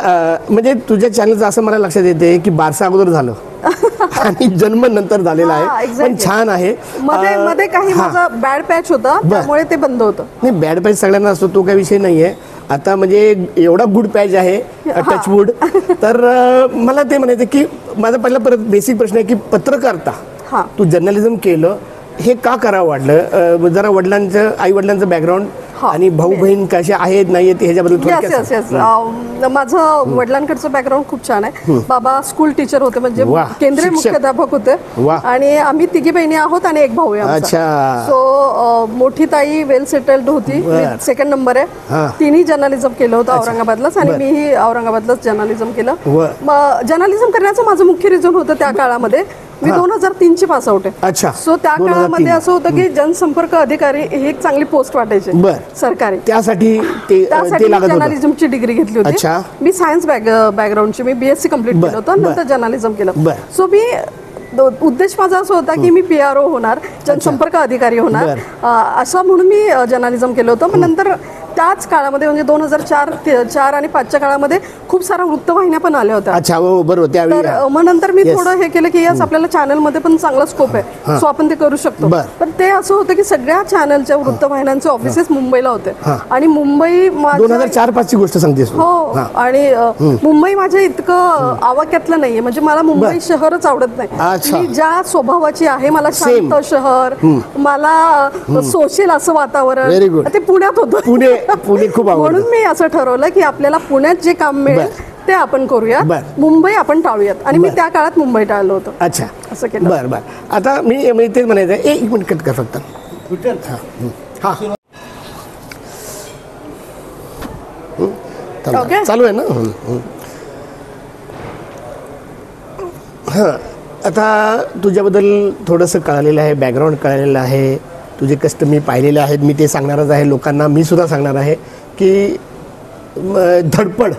म्हणजे तुझ्या चॅनलचं असं मला लक्षात येते की बारसा अगोदर झालं आणि जन्म नंतर झालेला आहे, पण छान आहे. मध्ये काही माझा बॅड पॅच होता, त्यामुळे ते बंद होतं. नाही, बॅड पॅच सगळ्यांना असतो, तो काही विषय नाहीये. आता म्हणजे एवढा गुड पॅच आहे, टचवूड. तर मला ते म्हणायचं की माझा पहिला परत बेसिक प्रश्न आहे की पत्रकारिता तू जर्नलिझम केलं, हे का करावं वाटलं? जरा वडिलांचं, आई वडिलांचं बॅकग्राऊंड आणि भाऊ बहीण कसे आहेत नाही ते ह्याच्याबद्दल. माझं वडिलांकडचं बॅकग्राऊंड खूप छान आहे. बाबा स्कूल टीचर होते, म्हणजे केंद्रीय मुख्याध्यापक होते. आणि आम्ही तिघी बहिणी आहोत आणि एक भाऊ आहे. सो मोठी ताई वेल सेटल्ड होती, सेकंड नंबर आहे. तिने जर्नलिझम केलं होतं औरंगाबादलाच, आणि मीही औरंगाबादलाच जर्नलिझम केलं. जर्नलिझम करण्याचं माझं मुख्य रिझन होतं त्या काळामध्ये, मी 2003 ची पास आउट आहे. सो त्या काळामध्ये असं होतं की जनसंपर्क अधिकारी ही एक चांगली पोस्ट वाटायची सरकारी. त्यासाठी जर्नलिझमची डिग्री घेतली होती. मी सायन्स बॅकग्राऊंडची, मी BSc कम्प्लीट केलं होतं, नंतर जर्नलिझम केलं. सो मी उद्देश माझा असा होता की मी PRO होणार, जनसंपर्क अधिकारी होणार, असं म्हणून मी जर्नलिझम केलं होतं. पण नंतर त्याच काळामध्ये म्हणजे 2004 आणि 5च्या काळामध्ये खूप साऱ्या वृत्तवाहिन्या पण आल्या होत्या. तर मग नंतर मी थोडं हे केलं की यस आपल्याला चॅनलमध्ये पण चांगला स्कोप आहे, सो आपण ते करू शकतो. पण ते असं होतं की सगळ्या चॅनलच्या वृत्तवाहिन्यांचे ऑफिसेस मुंबईला होते. आणि मुंबई 2004-5 ची गोष्ट सांगतेस? हो. आणि मुंबई माझ्या इतकं आवाक्यातलं नाहीये, म्हणजे मला मुंबई शहरच आवडत नाही. मी ज्या स्वभावाची आहे, मला शांत शहर, मला सोशल असं वातावरण, ते पुण्यात होतं. पुणे खूप आवडतं. म्हणून मी असं ठरवलं की आपल्याला पुण्यात जे काम मिळेल ते आपण करूया, मुंबई आपण टाळूयात. आणि मी त्या काळात मुंबई टाळलं होतं. अच्छा, असं केलं. बरं. आता मी तेच म्हणायचं, एक मिनिट कट कर फक्त. चालू आहे ना? हां, आता तुझ्याबद्दल थोडंसं कळालेलं आहे, बॅकग्राऊंड कळालेलं आहे, तुझे कष्ट मी पाहिलेले आहेत, मी ते सांगणारच आहे लोकांना. मी सुद्धा सांगणार आहे की धडपड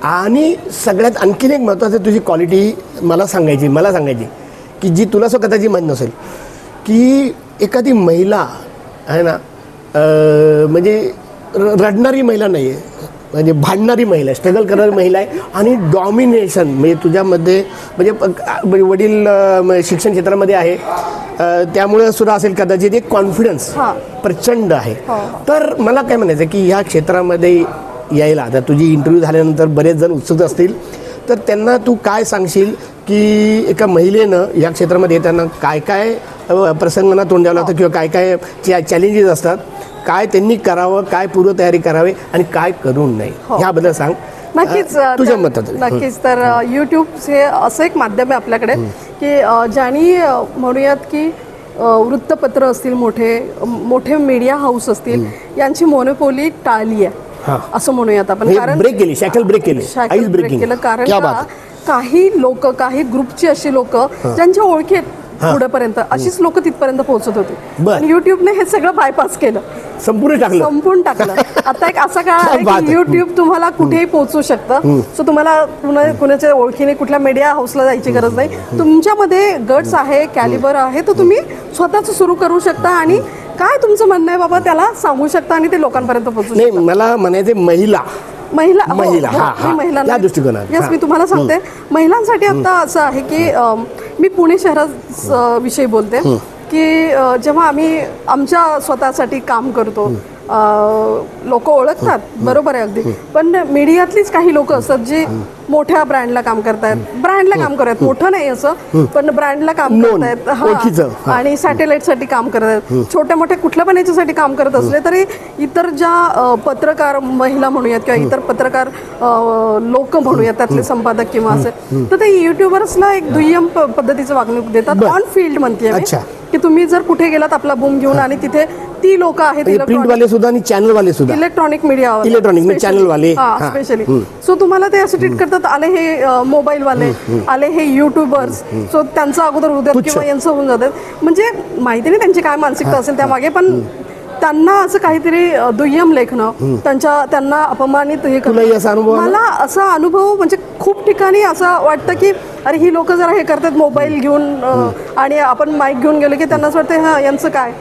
आणि सगळ्यात आणखीन एक महत्त्वाचं तुझी क्वालिटी मला सांगायची की जी तुला स्वतःची माहीत नसेल, की एखादी महिला आहे ना, म्हणजे रडणारी महिला नाही आहे, म्हणजे भांडणारी महिला आहे, स्ट्रगल करणारी महिला आहे आणि डॉमिनेशन म्हणजे तुझ्यामध्ये म्हणजे वडील शिक्षण क्षेत्रामध्ये आहे, त्यामुळे सुद्धा असेल कदाचित एक कॉन्फिडन्स प्रचंड आहे. तर मला काय म्हणायचं की ह्या क्षेत्रामध्ये यायला आता तुझी इंटरव्ह्यू झाल्यानंतर बरेच जण उत्सुक असतील, तर त्यांना तू काय सांगशील की एका महिलेनं या क्षेत्रामध्ये येताना काय काय प्रसंगांना तोंड द्यावं लागतं किंवा काय काय चॅलेंजेस असतात, काय त्यांनी करावं, काय पूर्वतयारी करावी आणि काय करू नये ह्याबद्दल सांग. नक्कीच तुझ्या मतात. नक्कीच. तर यूट्यूब हे असं एक माध्यम आहे आपल्याकडे की ज्यांनी म्हणूयात की वृत्तपत्र असतील, मोठे मोठे मीडिया हाऊस असतील, यांची मोनोपोली टाळली आहे असं म्हणूयात आपण. कारण ब्रेक केली, शॅकल ब्रेक केलं. कारण काही लोक, काही ग्रुपची अशी लोक ज्यांच्या ओळखी पुढेपर्यंत अशीच लोक तिथपर्यंत पोहोचत होती. आणि युट्यूबने हे सगळं बायपास केलं, संपून टाकलं. आता एक असा काळ आहे की युट्यूब तुम्हाला कुठेही पोहोचू शकतं. सो तुम्हाला कुणाच्या ओळखीने कुठल्या मीडिया हाऊसला जायची गरज नाही. तुमच्यामध्ये गट्स आहे, कॅलिबर आहे, तर तुम्ही स्वतःच सुरू करू शकता आणि काय तुमचं म्हणणं आहे बाबा त्याला सांगू शकता आणि ते लोकांपर्यंत पोहोचू शकता. नाही, मला म्हणायचे महिला महिलांना यस, मी तुम्हाला सांगते महिलांसाठी आता असं आहे की मी पुणे शहराविषयी बोलते की जेव्हा आम्ही आमच्या स्वतःसाठी काम करतो, लोक ओळखतात, बरोबर आहे अगदी, पण मीडियातलीच काही लोक असतात जी मोठ्या ब्रँडला काम करतायत, मोठं नाही असं, पण ब्रँडला काम करतायत आणि सॅटेलाइटसाठी काम करतायत, छोट्या मोठ्या कुठल्या पण याच्यासाठी काम करत असले तरी इतर ज्या पत्रकार महिला म्हणूयात किंवा इतर पत्रकार लोक म्हणूयात, त्यातले संपादक किंवा असे, तर ते युट्यूबर्सला एक दुय्यम पद्धतीचं वागणूक देतात. ऑन फील्ड म्हणते की तुम्ही जर कुठे गेलात आपला बूम घेऊन आणि तिथे ती लोक आहेत, प्रिंटवाले सुद्धा आणि चॅनलवाले सुद्धा, इलेक्ट्रॉनिक मीडिया चॅनलवाले स्पेशली. सो तुम्हाला ते असं ट्रीट करतात, आले हे मोबाईल वाले, आले हे युट्यूबर्स, सो त्यांचं अगोदर उद्या किंवा यांचं होऊन जातात. म्हणजे माहिती नाही त्यांची काय मानसिकता असेल त्यामागे, पण त्यांना असं काहीतरी दुय्यम लेखणं, त्यांना अपमानित हे करणं. मला असा अनुभव म्हणजे खूप ठिकाणी असं वाटतं की अरे ही लोक जरा हे करतात मोबाईल घेऊन आणि आपण माईक घेऊन गेलो की त्यांना असं वाटतं हा यांचं काय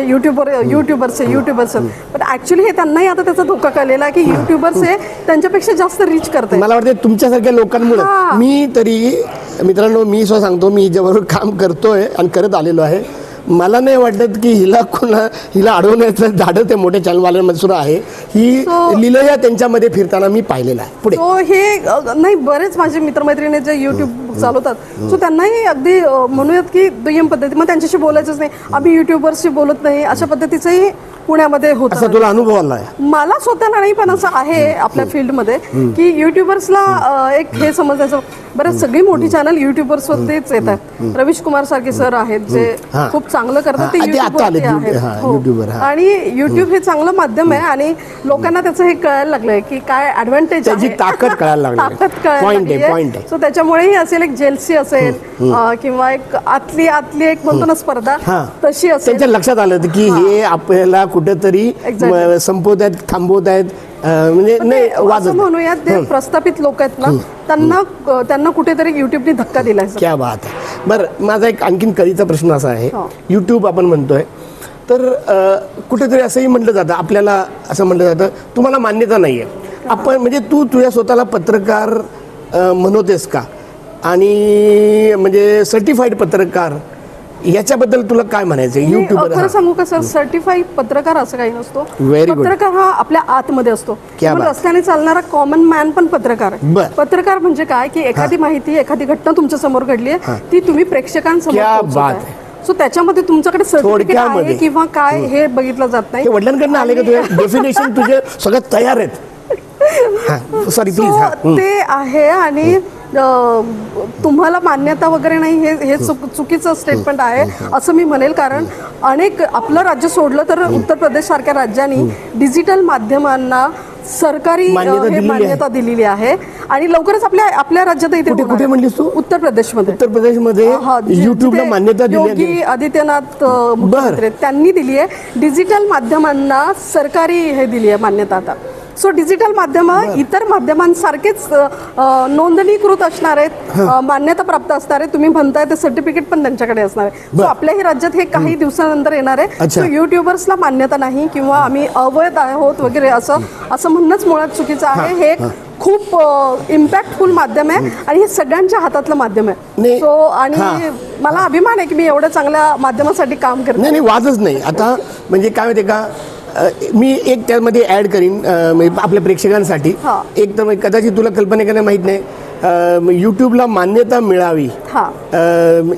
युट्यूबर्स. पण ऍक्च्युली हे त्यांनाही आता त्याचा धोका कळलेला आहे की युट्यूबर्स हे त्यांच्यापेक्षा जास्त रीच करतात. मला वाटतं तुमच्यासारख्या लोकांमुळे मी तरी मित्रांनो, मी स्वतः सांगतो, मी ज्याबरोबर काम करतोय आणि करत आलेलो आहे, मला नाही वाटत की हिला अडवण्याचं धाडस त्या मोठ्या चॅनलवाल्यांमध्ये सुद्धा आहे. ही लीलया त्यांच्यामध्ये फिरताना मी पाहिलेलं आहे. पुढे हे नाही, बरेच माझे मित्रमैत्रिणी जे युट्यूब चालवतात, सो त्यांनाही अगदी म्हणूयात की दुय्यम पद्धती, मग त्यांच्याशी बोलायचंच नाही, आम्ही युट्यूबर्सशी बोलत नाही, अशा पद्धतीचंही पुण्यामध्ये होतं. असं तुला अनुभव आला? मला स्वतःला नाही, पण असं आहे आपल्या फील्डमध्ये की युट्यूबर्सला एक हे समजायचं, बरं सगळी मोठी चॅनल युट्यूबर्स वरतीच येतात. रवीश कुमार सारखे सर आहेत जे खूप चांगलं करतात, ते युट्यूबर, आणि युट्यूब हे चांगलं माध्यम आहे आणि लोकांना त्याचं हे कळायला लागलंय की काय ऍडव्हान्टेज आहे, ताकद कळायला लागली. सो त्याच्यामुळेही असेल एक जेलसी असेल किंवा एक आतली एक म्हणतो ना स्पर्धा, तशी असेल. त्यांच्या लक्षात आलं की हे आपल्याला कुठेतरी संपवत आहेत, थांबवत आहेत, म्हणजे नाही असं म्हणूयात ते प्रस्थापित लोक आहेत ना, त्यांना कुठेतरी युट्यूबने धक्का दिलाय. क्या बात आहे. बरं, माझा एक आणखीन कधीचा प्रश्न असा आहे, युट्यूब आपण म्हणतोय तर कुठेतरी असंही म्हटलं जातं, आपल्याला असं म्हटलं जातं तुम्हाला मान्यता नाही आहे, आपण म्हणजे तू तुझ्या स्वतःला पत्रकार म्हणवतेस का, आणि म्हणजे सर्टिफाईड पत्रकार, याच्याबद्दल तुला काय म्हणायचं? युट्यूबर खरं सांगू का सर, सर्टिफाईड पत्रकार असं काही नसतो. पत्रकार हा आपल्या आतमध्ये असतो. रस्त्याने चालणारा कॉमन मॅन पण पत्रकार आहे. पत्रकार म्हणजे काय की एखादी माहिती, एखादी घटना तुमच्या समोर घडली आहे, ती तुम्ही प्रेक्षकांसमोर, सो त्याच्यामध्ये तुमच्याकडे सर्टिफिकेट आहे किंवा काय हे बघितलं जात नाही. वडिलांकडनं आले का तुझे डेफिनेशन तुझे सगळं तयार आहेत? Sorry please. ते आहे आणि तुम्हाला मान्यता वगैरे नाही, हे चुकीचं स्टेटमेंट आहे असं मी म्हणेल. कारण आपलं राज्य सोडलं तर उत्तर प्रदेश सारख्या राज्यांनी डिजिटल माध्यमांना सरकारी मान्यता दिलेली आहे आणि लवकरच आपल्या राज्यात कुठे म्हणलीस तू? उत्तर प्रदेशमध्ये युट्यूबला मान्यता दिली. योगी आदित्यनाथ मुख्यमंत्री त्यांनी दिली आहे. डिजिटल माध्यमांना सरकारी हे दिली आहे मान्यता आता. सो डिजिटल माध्यम इतर माध्यमांसारखेच नोंदणीकृत असणार आहेत, मान्यता प्राप्त असणार आहे. तुम्ही म्हणताय ते सर्टिफिकेट पण त्यांच्याकडे असणार आहे. सो आपल्याही राज्यात हे काही दिवसानंतर येणार आहे. सो युट्यूबर्सला मान्यता नाही किंवा आम्ही अवैध आहोत वगैरे असं म्हणणंच मुळात चुकीचं आहे. हे खूप इम्पॅक्टफुल माध्यम आहे आणि हे सगळ्यांच्या हातातलं माध्यम आहे. सो आणि मला अभिमान आहे की मी एवढ्या चांगल्या माध्यमासाठी काम करते. नाही वादच नाही. आता म्हणजे काय माहिती का, मी एक त्यामध्ये ॲड करीन आपल्या प्रेक्षकांसाठी. एक तर कदाचित तुला कल्पना करायला माहीत नाही, यूट्यूबला मान्यता मिळावी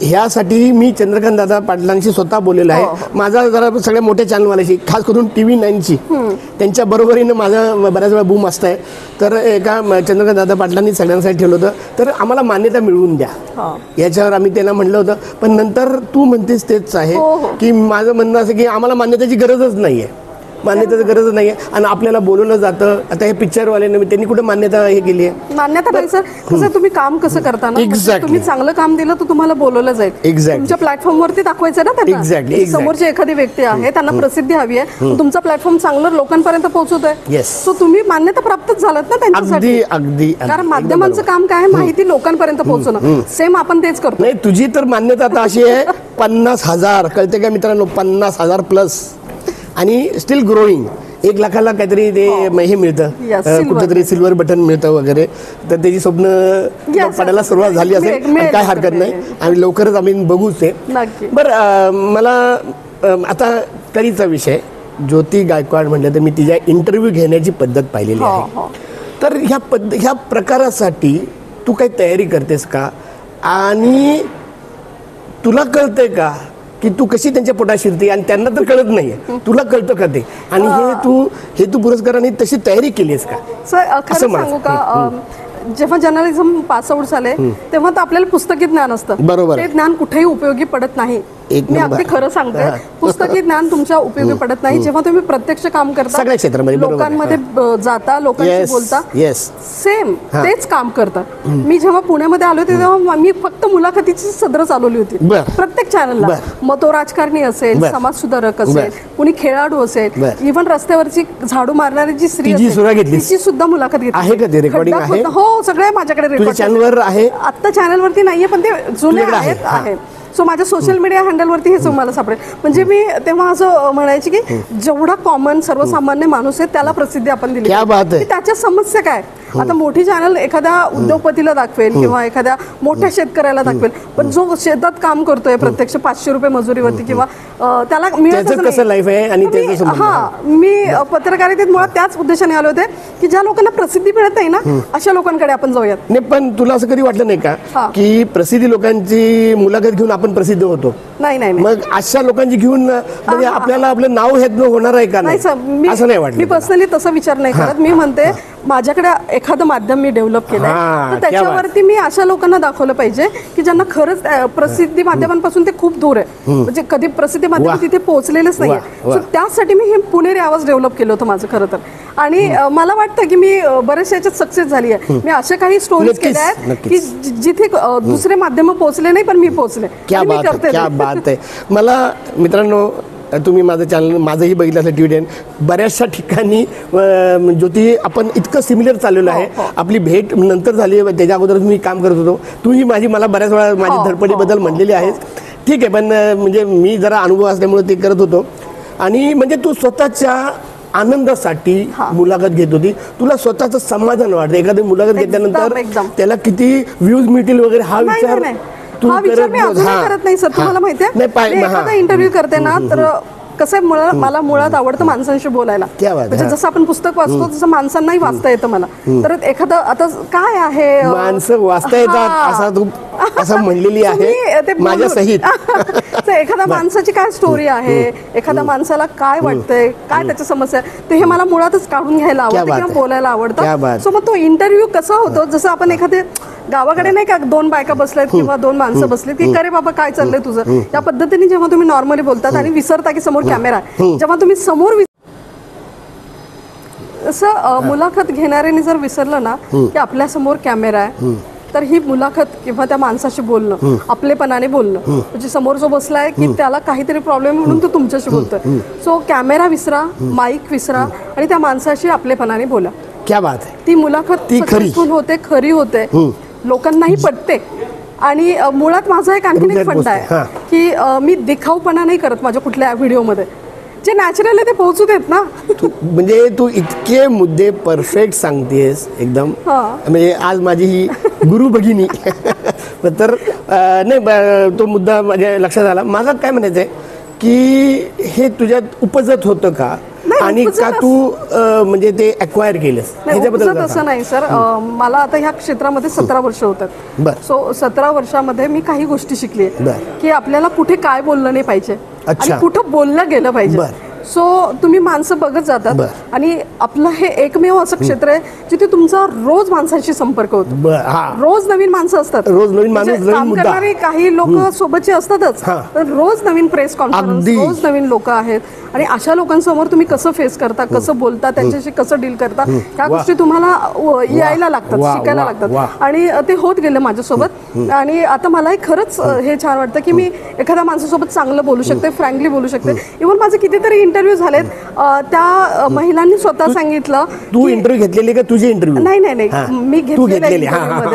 ह्यासाठी मी चंद्रकांत दादा पाटलांशी स्वतः बोललेलो आहे. माझा जरा सगळ्या मोठ्या चॅनलवाल्याशी, खास करून TV9ची, त्यांच्या बरोबरीनं माझा बऱ्याच वेळा बूम असतं आहे. तर एका चंद्रकांत दादा पाटलांनी सगळ्यांसाठी ठेवलं होतं, तर आम्हाला मान्यता मिळवून द्या याच्यावर आम्ही त्यांना म्हणलं होतं. पण नंतर तू म्हणतेस तेच आहे की माझं म्हणणं असं की आम्हाला मान्यतेची गरजच नाही आहे, मान्यतेची गरज नाही आहे. आणि आपल्याला बोलवलं जातं. आता हे पिक्चरवाल्याने त्यांनी कुठे मान्यता हे केली आहे? मान्यता नाही सर. कसं तुम्ही काम कसं करता ना, तुम्ही चांगलं काम दिलं तर तुम्हाला बोलवलं जाईल. तुमच्या प्लॅटफॉर्मवरती दाखवायचं ना त्यांना. समोरची एखादी व्यक्ती आहे, त्यांना प्रसिद्धी हवी आहे, तुमचा प्लॅटफॉर्म चांगलं लोकांपर्यंत पोहोचवतोय, सो तुम्ही मान्यता प्राप्तच झालात ना त्यांच्यासाठी. अगदी. कारण माध्यमांचं काम काय आहे, माहिती लोकांपर्यंत पोहोचवणं. सेम आपण तेच करतो. नाही, तुझी तर मान्यता आता अशी आहे 50,000, कळते का मित्रांनो, 50,000 प्लस आणि स्टील ग्रोईंग. 1 लाखाला काहीतरी ते हे मिळतं, कुठेतरी सिल्वर बटन मिळतं वगैरे. तर त्याची स्वप्न पडायला सुरुवात झाली असेल, काय हरकत नाही. आणि लवकरच आम्ही बघूच ते. बरं, मला आता तरीचा विषय, ज्योती गायकवाड म्हटलं तर मी तिच्या इंटरव्ह्यू घेण्याची पद्धत पाहिलेली आहे. तर ह्या प्रकारासाठी तू काही तयारी करतेस का? आणि तुला कळतंय का की तू कशी त्यांच्या पोटात शिरते? आणि त्यांना तर कळत नाहीये, तुला कळतं का ते? आणि हे तू पुरस्काराने तशी तयारी केलीस का? सर खरं सांगू का, जेव्हा जर्नलिझम पास आउट झाले तेव्हा तर आपल्याला पुस्तकी ज्ञान असतं. बरोबर. ते ज्ञान कुठेही उपयोगी पडत नाही. मी अगदी खरं सांगते, पुस्तकी ज्ञान तुमच्या उपयोगी पडत नाही. जेव्हा तुम्ही प्रत्यक्ष काम करता, सगळ्या क्षेत्रामध्ये लोकांमध्ये जाता, लोकांशी बोलता, सेम तेच काम करता. मी जेव्हा पुण्यामध्ये आलो होते तेव्हा मी फक्त मुलाखतीची सदर चालवली होती प्रत्येक चॅनलला. मग तो राजकारणी असेल, समाजसुधारक असेल, कुणी खेळाडू असेल, इव्हन रस्त्यावरची झाडू मारणारी जी स्त्री असेल तिची सुद्धा मुलाखत घेतली. आहे का ते रेकॉर्डिंग आहे? हो, सगळे माझ्याकडे रेकॉर्ड चॅनलवर आहे. आता चॅनलवरती नाहीये, पण ते जुने आहेत. सो माझ्या सोशल मीडिया हँडलवरती हे तुम्हाला सापडेल. म्हणजे मी तेव्हा असं म्हणायची की जेवढा कॉमन सर्वसामान्य माणूस आहे त्याला प्रसिद्धी आपण दिली. त्याच्या समस्या काय? आता मोठी चॅनल एखाद्या उद्योगपतीला दाखवेल किंवा एखाद्या मोठ्या शेतकऱ्याला दाखवेल, पण जो शेतात काम करतोय प्रत्यक्ष 500 रुपये मजुरीवरती किंवा त्याला मिळत मी पत्रकारितेत मुळात त्याच उद्देशाने आले होते की ज्या लोकांना प्रसिद्धी मिळत नाही ना, अशा लोकांकडे आपण जाऊयात. नाही, पण तुला असं कधी वाटलं नाही का की प्रसिद्धी लोकांची मुलाखत घेऊन आपण प्रसिद्ध होतो? नाही. मग अशा लोकांची घेऊन म्हणजे आपल्याला आपलं नाव हेच होणार आहे का? नाही, असं नाही वाटलं. मी पर्सनली तसा विचार नाही करत. मी म्हणते माझ्याकडे एखादं माध्यम मी डेव्हलप केलंय, तर त्याच्यावरती मी अशा लोकांना दाखवलं पाहिजे की ज्यांना खरंच प्रसिद्धी माध्यमांपासून ते खूप दूर आहे, म्हणजे कधी प्रसिद्धी माध्यम तिथे पोहोचलेलंच नाहीये. सो त्यासाठी मी हे पुणेरी आवाज डेव्हलप केलं होतं माझं खरं तर. आणि मला वाटतं की मी बऱ्याचशा याच्यात सक्सेस झाली आहे. मी अशा काही स्टोरीज केल्या आहेत की जिथे दुसरे माध्यम पोहोचले नाही पण मी पोहोचले. क्या बात आहे. मला मित्रांनो, तुम्ही माझं चॅनल माझंही बघितलं असेल TV10, बऱ्याचशा ठिकाणी ज्योती आपण इतकं सिमिलर चाललेलं आहे. आपली भेट नंतर झाली, त्याच्या अगोदर मी काम करत होतो. तूही मला बऱ्याच वेळा माझी धडपडीबद्दल म्हणलेली आहेस. ठीक आहे, पण म्हणजे मी जरा अनुभव असल्यामुळे ते करत होतो. आणि म्हणजे तू स्वतःच्या आनंदासाठी मुलाखत घेत होती, तुला स्वतःचं समाधान वाटतं. एखादी मुलाखत घेतल्यानंतर त्याला किती व्ह्यूज मिळतील वगैरे हा विचार हा विचार मी अजूनही करत नाही सर. तुम्हाला माहितीये, एखादा इंटरव्ह्यू करते ना तर कसं आहे, मला मुळात आवडतं माणसांशी बोलायला. म्हणजे जसं आपण पुस्तक वाचतो तसं माणसांनाही वाचता येतं मला. तर एखादं आता काय आहे, माणसं वाचता येतात असं म्हणलेली आहे माझ्या सहित. एखाद्या माणसाची काय स्टोरी आहे, एखाद्या माणसाला काय वाटतंय, काय त्याच्या समस्या, ते हे मला मुळातच काढून घ्यायला आवडतं किंवा बोलायला आवडतं. सो मग तो इंटरव्ह्यू कसा होतो, जसं आपण एखादे गावाकडे नाही का 2 बायका बसल्यात किंवा 2 माणसं बसलीत की अरे बाबा काय चाललंय तुझं, या पद्धतीने जेव्हा तुम्ही नॉर्मली बोलतात आणि विसरता की समोर कॅमेरा, जेव्हा तुम्ही समोर असं मुलाखत घेणाऱ्याने जर विसरलं ना की आपल्या समोर कॅमेरा आहे तर ही मुलाखत किंवा त्या माणसाशी बोलणं, आपलेपणाने बोलणं, म्हणजे समोर जो बसलाय की त्याला काहीतरी प्रॉब्लेम म्हणून तो तुमच्याशी बोलतोय. सो कॅमेरा विसरा, माईक विसरा आणि त्या माणसाशी आपलेपणाने बोला. क्या बात आहे. ती मुलाखत ती खरी. सक्सेसफुल होते, खरी होते, लोकांनाही पटते. आणि मुळात माझा एक आणखी एक फंड आहे की मी दिखाऊपणा नाही करत माझ्या कुठल्या व्हिडिओमध्ये. जे नॅचरल आहे ते पोहोचू देत ना. म्हणजे तू इतके मुद्दे परफेक्ट सांगतेस एकदम. म्हणजे आज माझी ही गुरु भगिनी तर नाही तो मुद्दा माझ्या लक्षात आला. माझं काय म्हणायचं आहे की हे तुझ्यात उपजत होतं का आणि का तू म्हणजे ते अक्वायर केलंस ह्याच्याबद्दल? असं नाही सर, मला आता ह्या क्षेत्रामध्ये 17 वर्ष होतात. सो 17 वर्षामध्ये मी काही गोष्टी शिकली की आपल्याला कुठे काय बोललं नाही पाहिजे आणि कुठं बोललं गेलं पाहिजे. सो तुम्ही माणसं बघत जातात आणि आपलं हे एकमेव असं क्षेत्र आहे जिथे तुमचा रोज माणसांशी संपर्क होतो. रोज नवीन माणसं असतात, रोज नवीन माणूस, काम करणारे काही लोक सोबतचे असतातच, तर रोज नवीन प्रेस कॉन्फरन्स, रोज नवीन लोक आहेत. आणि अशा लोकांसमोर तुम्ही कसं फेस करता, कसं बोलता, त्यांच्याशी कसं डील करता, ह्या गोष्टी तुम्हाला यायला लागतात, शिकायला लागतात. आणि ते होत गेलं माझ्यासोबत. आणि आता मलाही खरंच हे छान वाटतं की मी एखाद्या माणसासोबत चांगलं बोलू शकते, फ्रँकली बोलू शकते. इव्हन माझे कितीतरी इंटरव्ह्यू झालेत, त्या महिलांनी स्वतः सांगितलं. तू इंटरव्ह्यू घेतलेली का तुझे इंटरव्ह्यू? नाही नाही नाही, मी घेतलेले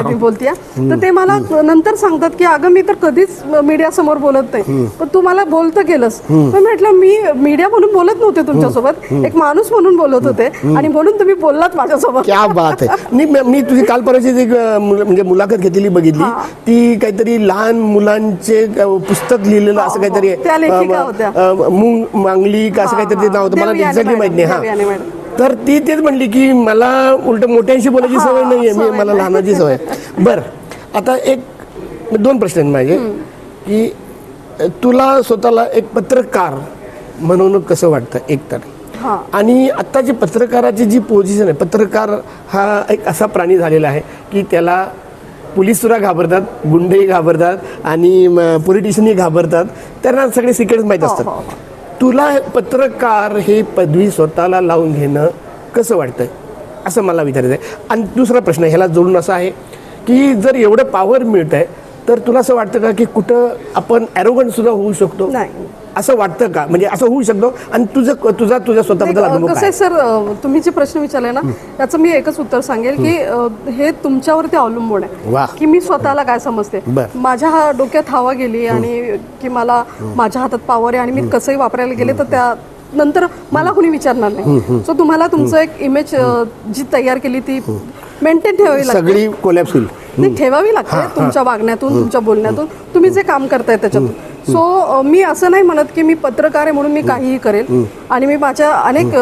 मी बोलते. तर ते मला नंतर सांगतात की अगं मी तर कधीच मीडिया समोर बोलत नाही, पण तू मला बोलतं केलंस. पण म्हटलं मी मीडिया म्हणून बोलत नव्हते तुमच्यासोबत, एक माणूस म्हणून बोलत होते आणि म्हणून तुम्ही बोललात माझ्यासोबत. क्या बात आहे. मी तुझी काल परवाची एक म्हणजे मुलाखत घेतलेली बघितली, ती काहीतरी लहान मुलांचे पुस्तक लिहिलेलं असं काहीतरी, त्या लेखिका होत्या, मूंग मांगली का असं काहीतरी ते नाव होतं, मला एक्झॅक्टली माहित नाही. तर ती तेच म्हणली की मला उलट मोठ्यांशी बोलायची सवय नाहीये, मला लहानाची सवय. बरं, आता एक 2 प्रश्न आहेत माझे की तुला स्वतःला एक पत्रकार म्हणून कसं वाटतं एकतर, आणि आत्ताची पत्रकाराची जी पोझिशन आहे, पत्रकार हा एक असा प्राणी झालेला आहे की त्याला पोलीस सुद्धा घाबरतात, गुंडही घाबरतात आणि पॉलिटिशियनही घाबरतात, त्यांना सगळे सिक्रेट्स माहीत असतात. तुला पत्रकार हे पदवी स्वतःला लावून घेणं कसं वाटतं असं मला विचारायचं आहे. आणि दुसरा प्रश्न ह्याला जोडून असा आहे की जर एवढं पॉवर मिळत आहे तर तुला असं वाटतं का की कुठं आपण ॲरोगंट सुद्धा होऊ शकतो, असं वाटतं का? म्हणजे असं होऊ शकतो. आणि तुझा स्वतःबद्दल अनुभव कसं आहे सर, तुम्ही जे प्रश्न विचारले ना त्याचं मी एकच उत्तर सांगेल की हे तुमच्यावरती अवलंबून आहे की मी स्वतःला काय समजते. माझ्या डोक्यात हवा गेली आणि की मला माझ्या हातात पॉवर आहे आणि मी कसंही वापरायला गेले तर त्या नंतर मला कुणी विचारणार नाही. सो तुम्हाला तुमचं एक इमेज जी तयार केली ती मेंटेन ठेवावी लागते, सगळी कोलॅप्स होईल, नाही ठेवावी लागते तुमच्या वागण्यातून, तुमच्या बोलण्यातून, तुम्ही जे काम करताय त्याच्यातून. सो मी असं नाही म्हणत की मी पत्रकार आहे म्हणून मी काहीही करेल, आणि मी माझ्या अनेक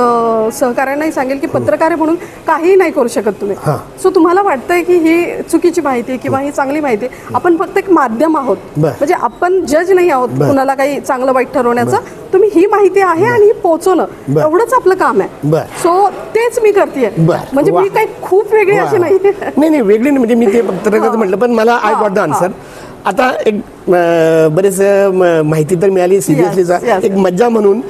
सहकाऱ्यांनाही सांगेल की पत्रकार आहे म्हणून काहीही नाही करू शकत तुम्ही. सो तुम्हाला वाटतंय की ही चुकीची माहिती किंवा ही चांगली माहिती, आपण फक्त एक माध्यम आहोत, म्हणजे आपण जज नाही आहोत कुणाला काही चांगलं वाईट ठरवण्याचं. तुम्ही ही माहिती आहे आणि ही पोहोचवणं एवढंच आपलं काम आहे. सो तेच मी करते, म्हणजे मी काही खूप वेगळी अशी नाही. नाही वेगळी नाही, म्हणजे मी ते पत्रकार म्हटलं, पण मला आय गॉट द आन्सर. आता एक बरेच माहिती तर मिळाली सिरियसलीचा, एक मज्जा म्हणून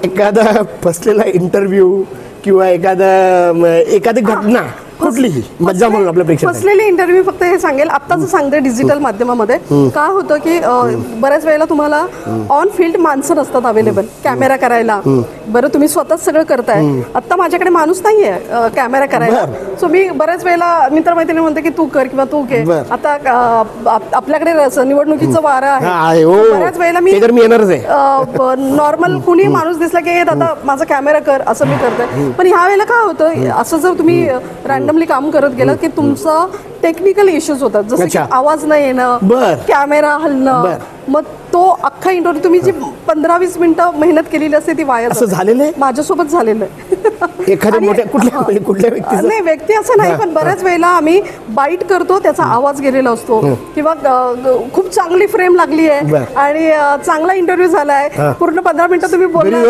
एखादा फसलेला इंटरव्ह्यू किंवा एखादी घटना कुठलीही मज्जा म्हणून आपल्या प्रेक्षक फसलेले इंटरव्ह्यू फक्त हे सांगेल आत्ताच सांगते डिजिटल माध्यमामध्ये काय होतं की बऱ्याच वेळेला तुम्हाला ऑन फील्ड माणसं नसतात अवेलेबल कॅमेरा करायला. बरं तुम्ही स्वतःच सगळं करताय, आता माझ्याकडे माणूस नाहीये कॅमेरा करायला. सो मी बऱ्याच वेळेला मित्रमैत्रिणी म्हणते की तू कर किंवा तू घे. आता आपल्याकडे निवडणुकीचं वारं आहे, बऱ्याच वेळेला मी नॉर्मल कुणी माणूस दिसला की दादा माझा कॅमेरा कर असं मी करते. पण ह्या वेळेला काय होतं, असं जर तुम्ही रॅन्डमली काम करत गेलं की तुमचं टेक्निकल इश्यूज होतात, जसं की आवाज नाही येणं, कॅमेरा हलणं, मग तो अख्खा इंटरव्ह्यू तुम्ही जी 15-20 मिनिटं मेहनत केलेली असते ती वाया जाते. झालेलं आहे माझ्यासोबत झालेलं आहे. एखाद्या मोठ्या कुठल्या व्यक्तीचं नाही, व्यक्ती असं नाही, पण बऱ्याच वेळेला आम्ही बाईट करतो त्याचा आवाज गेलेला असतो किंवा खूप चांगली फ्रेम लागली आहे आणि चांगला इंटरव्ह्यू झालाय, पूर्ण 15 मिनिटं तुम्ही बोलला,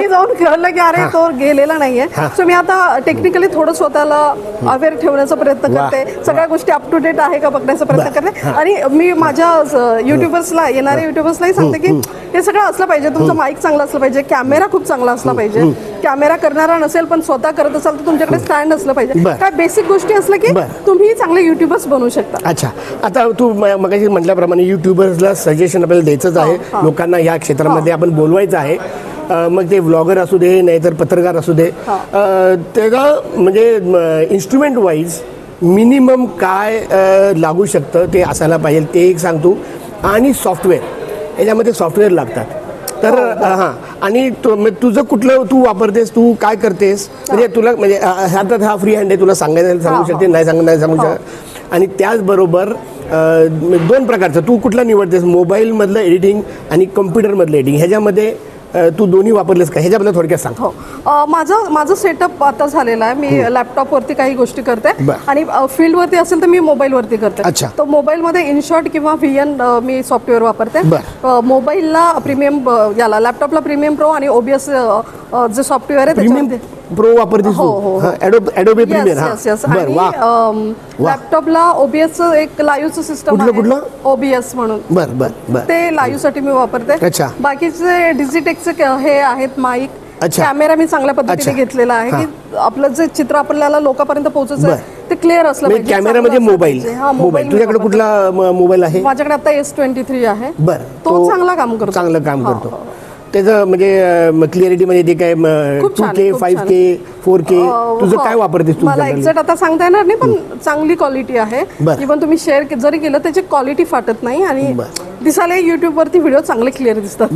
जाऊन कळलं की अरे तो गेलेला नाहीये. सो मी आता टेक्निकली थोडं स्वतःला अवेअर ठेवण्याचा प्रयत्न करते, सगळ्या गोष्टी अप टू डेट आहे का बघण्याचा प्रयत्न करते. आणि मी माझ्या युट्यूबर्सला, येणाऱ्या युट्यूबर्सलाही सांगते की हे सगळं असला पाहिजे, तुमचा माईक चांगला असला पाहिजे, कॅमेरा खूप चांगला असला पाहिजे. कॅमेरा करणारा नसेल पण स्वतः करत असाल तर तुमच्याकडे स्टँड असलं पाहिजे. काय बेसिक गोष्टी असल्या की तुम्ही चांगले युट्यूबर्स बनवू शकता. अच्छा, आता तू मगाशी म्हटल्याप्रमाणे युट्यूबर्सला सजेशन आपल्याला द्यायचंच आहे, लोकांना या क्षेत्रामध्ये आपण बोलवायचं आहे. मग ते व्लॉगर असू दे नाहीतर पत्रकार असू दे, त्याला म्हणजे इन्स्ट्रुमेंट वाईज मिनिमम काय लागू शकतं ते असायला पाहिजे ते एक सांगतो. आणि सॉफ्टवेअर, याच्यामध्ये सॉफ्टवेअर लागतात. तर हां, आणि तुझं कुठलं तू वापरतेस, तू काय करतेस, म्हणजे तुला म्हणजे हातात हा फ्री हँड आहे, तुला सांगू शकते, नाही सांगू शकत. आणि त्याचबरोबर 2 प्रकारचं तू कुठला निवडतेस, मोबाईलमधलं एडिटिंग आणि कम्प्युटरमधलं एडिटिंग, ह्याच्यामध्ये तू दोन्ही वापरलेस का, ह्याच्याबद्दल थोडक्यात सांग. हो, माझं सेटअप आता झालेला आहे. मी लॅपटॉपवरती काही गोष्टी करते आणि फील्डवरती असेल तर मी मोबाईलवरती करते. तो मोबाईलमध्ये इनशॉट किंवा VN मी सॉफ्टवेअर वापरते. मोबाईलला प्रीमियम, याला लॅपटॉपला प्रीमियम प्रो आणि OBS जे सॉफ्टवेअर आहे त्याच्यामध्ये प्रो वापरतेस तू? ॲडोबे प्रीमियर. आणि लॅपटॉपला OBS एक लाईव्हचं सिस्टम आहे, कुठलं OBS म्हणून, ते लाईव्ह साठी मी वापरते. बाकीचे डिजिटेकचे हे आहेत माईक, कॅमेरा मी चांगल्या पद्धतीने घेतलेला आहे की आपलं जे चित्र आपल्याला लोकांपर्यंत पोहोचायचं ते क्लिअर असलं पाहिजे. कॅमेरा म्हणजे मोबाईल. तुझ्याकडे कुठला मोबाईल आहे? माझ्याकडे आता S23 आहे. तो चांगलं काम करतो. त्याचं म्हणजे क्लिअरिटी मध्ये ते काय 2K 5K 4K तुझं काय वापरतेस तू? मला एक्झॅक्ट आता सांगता येणार नाही, पण चांगली क्वालिटी आहे. इव्हन तुम्ही शेअर जरी केलं त्याची क्वालिटी फाटत नाही आणि दिसायला YouTube वरती व्हिडिओ चांगले क्लिअर दिसतात.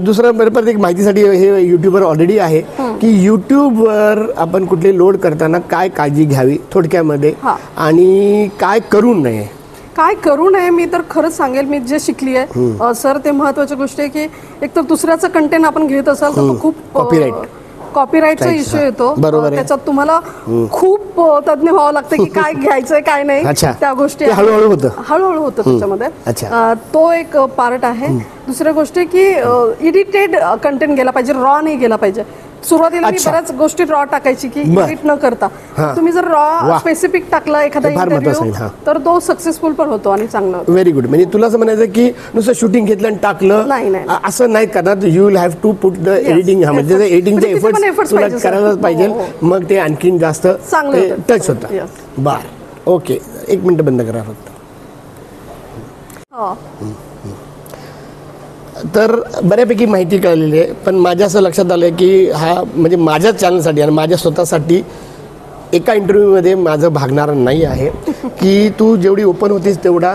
दुसरं बरोबर एक माहितीसाठी हे युट्यूबवर ऑलरेडी आहे की युट्यूबवर आपण कुठले लोड करताना काय काळजी घ्यावी थोडक्यामध्ये आणि काय करू नये. काय करू नये मी तर खरंच सांगेल, मी जे शिकली आहे सर, ते महत्वाची गोष्ट आहे की एक तर दुसऱ्याचं कंटेंट आपण घेत असाल तर तो खूप कॉपीराईटचा इश्यू येतो. त्याच्यात तुम्हाला खूप तज्ञ व्हावं लागतं की काय घ्यायचंय काय नाही, त्या गोष्टी हळूहळू होतं त्याच्यामध्ये. तो एक पार्ट आहे. दुसरी गोष्ट की एडिटेड कंटेंट गेला पाहिजे, रॉ नाही गेला पाहिजे. सुरुवातीला मी बऱ्याच गोष्टी रॉ टाकायची की एडिट न करता. तुम्ही जर रॉ स्पेसिफिक टाकला एखादा इंटरव्ह्यू तर तो सक्सेसफुल पण होतो आणि चांगला होतो. Very good. म्हणजे तुला असं म्हणायचं की नुसतं शूटिंग घेतलं आणि टाकलं असं नाही करणार. You will have to put the editing, म्हणजे एडिटिंगचे एफर्ट्स तुला करायलाच पाहिजे, मग ते आणखीन जास्त टच होतं. बर, ओके, 1 मिनिट बंद करा फक्त. तर बऱ्यापैकी माहिती कळलेली आहे, पण माझ्या असं लक्षात आलं की हा म्हणजे माझ्या चॅनलसाठी आणि माझ्या स्वतःसाठी एका इंटरव्ह्यूमध्ये माझं भागणार नाही आहे की तू जेवढी ओपन होतीस तेवढा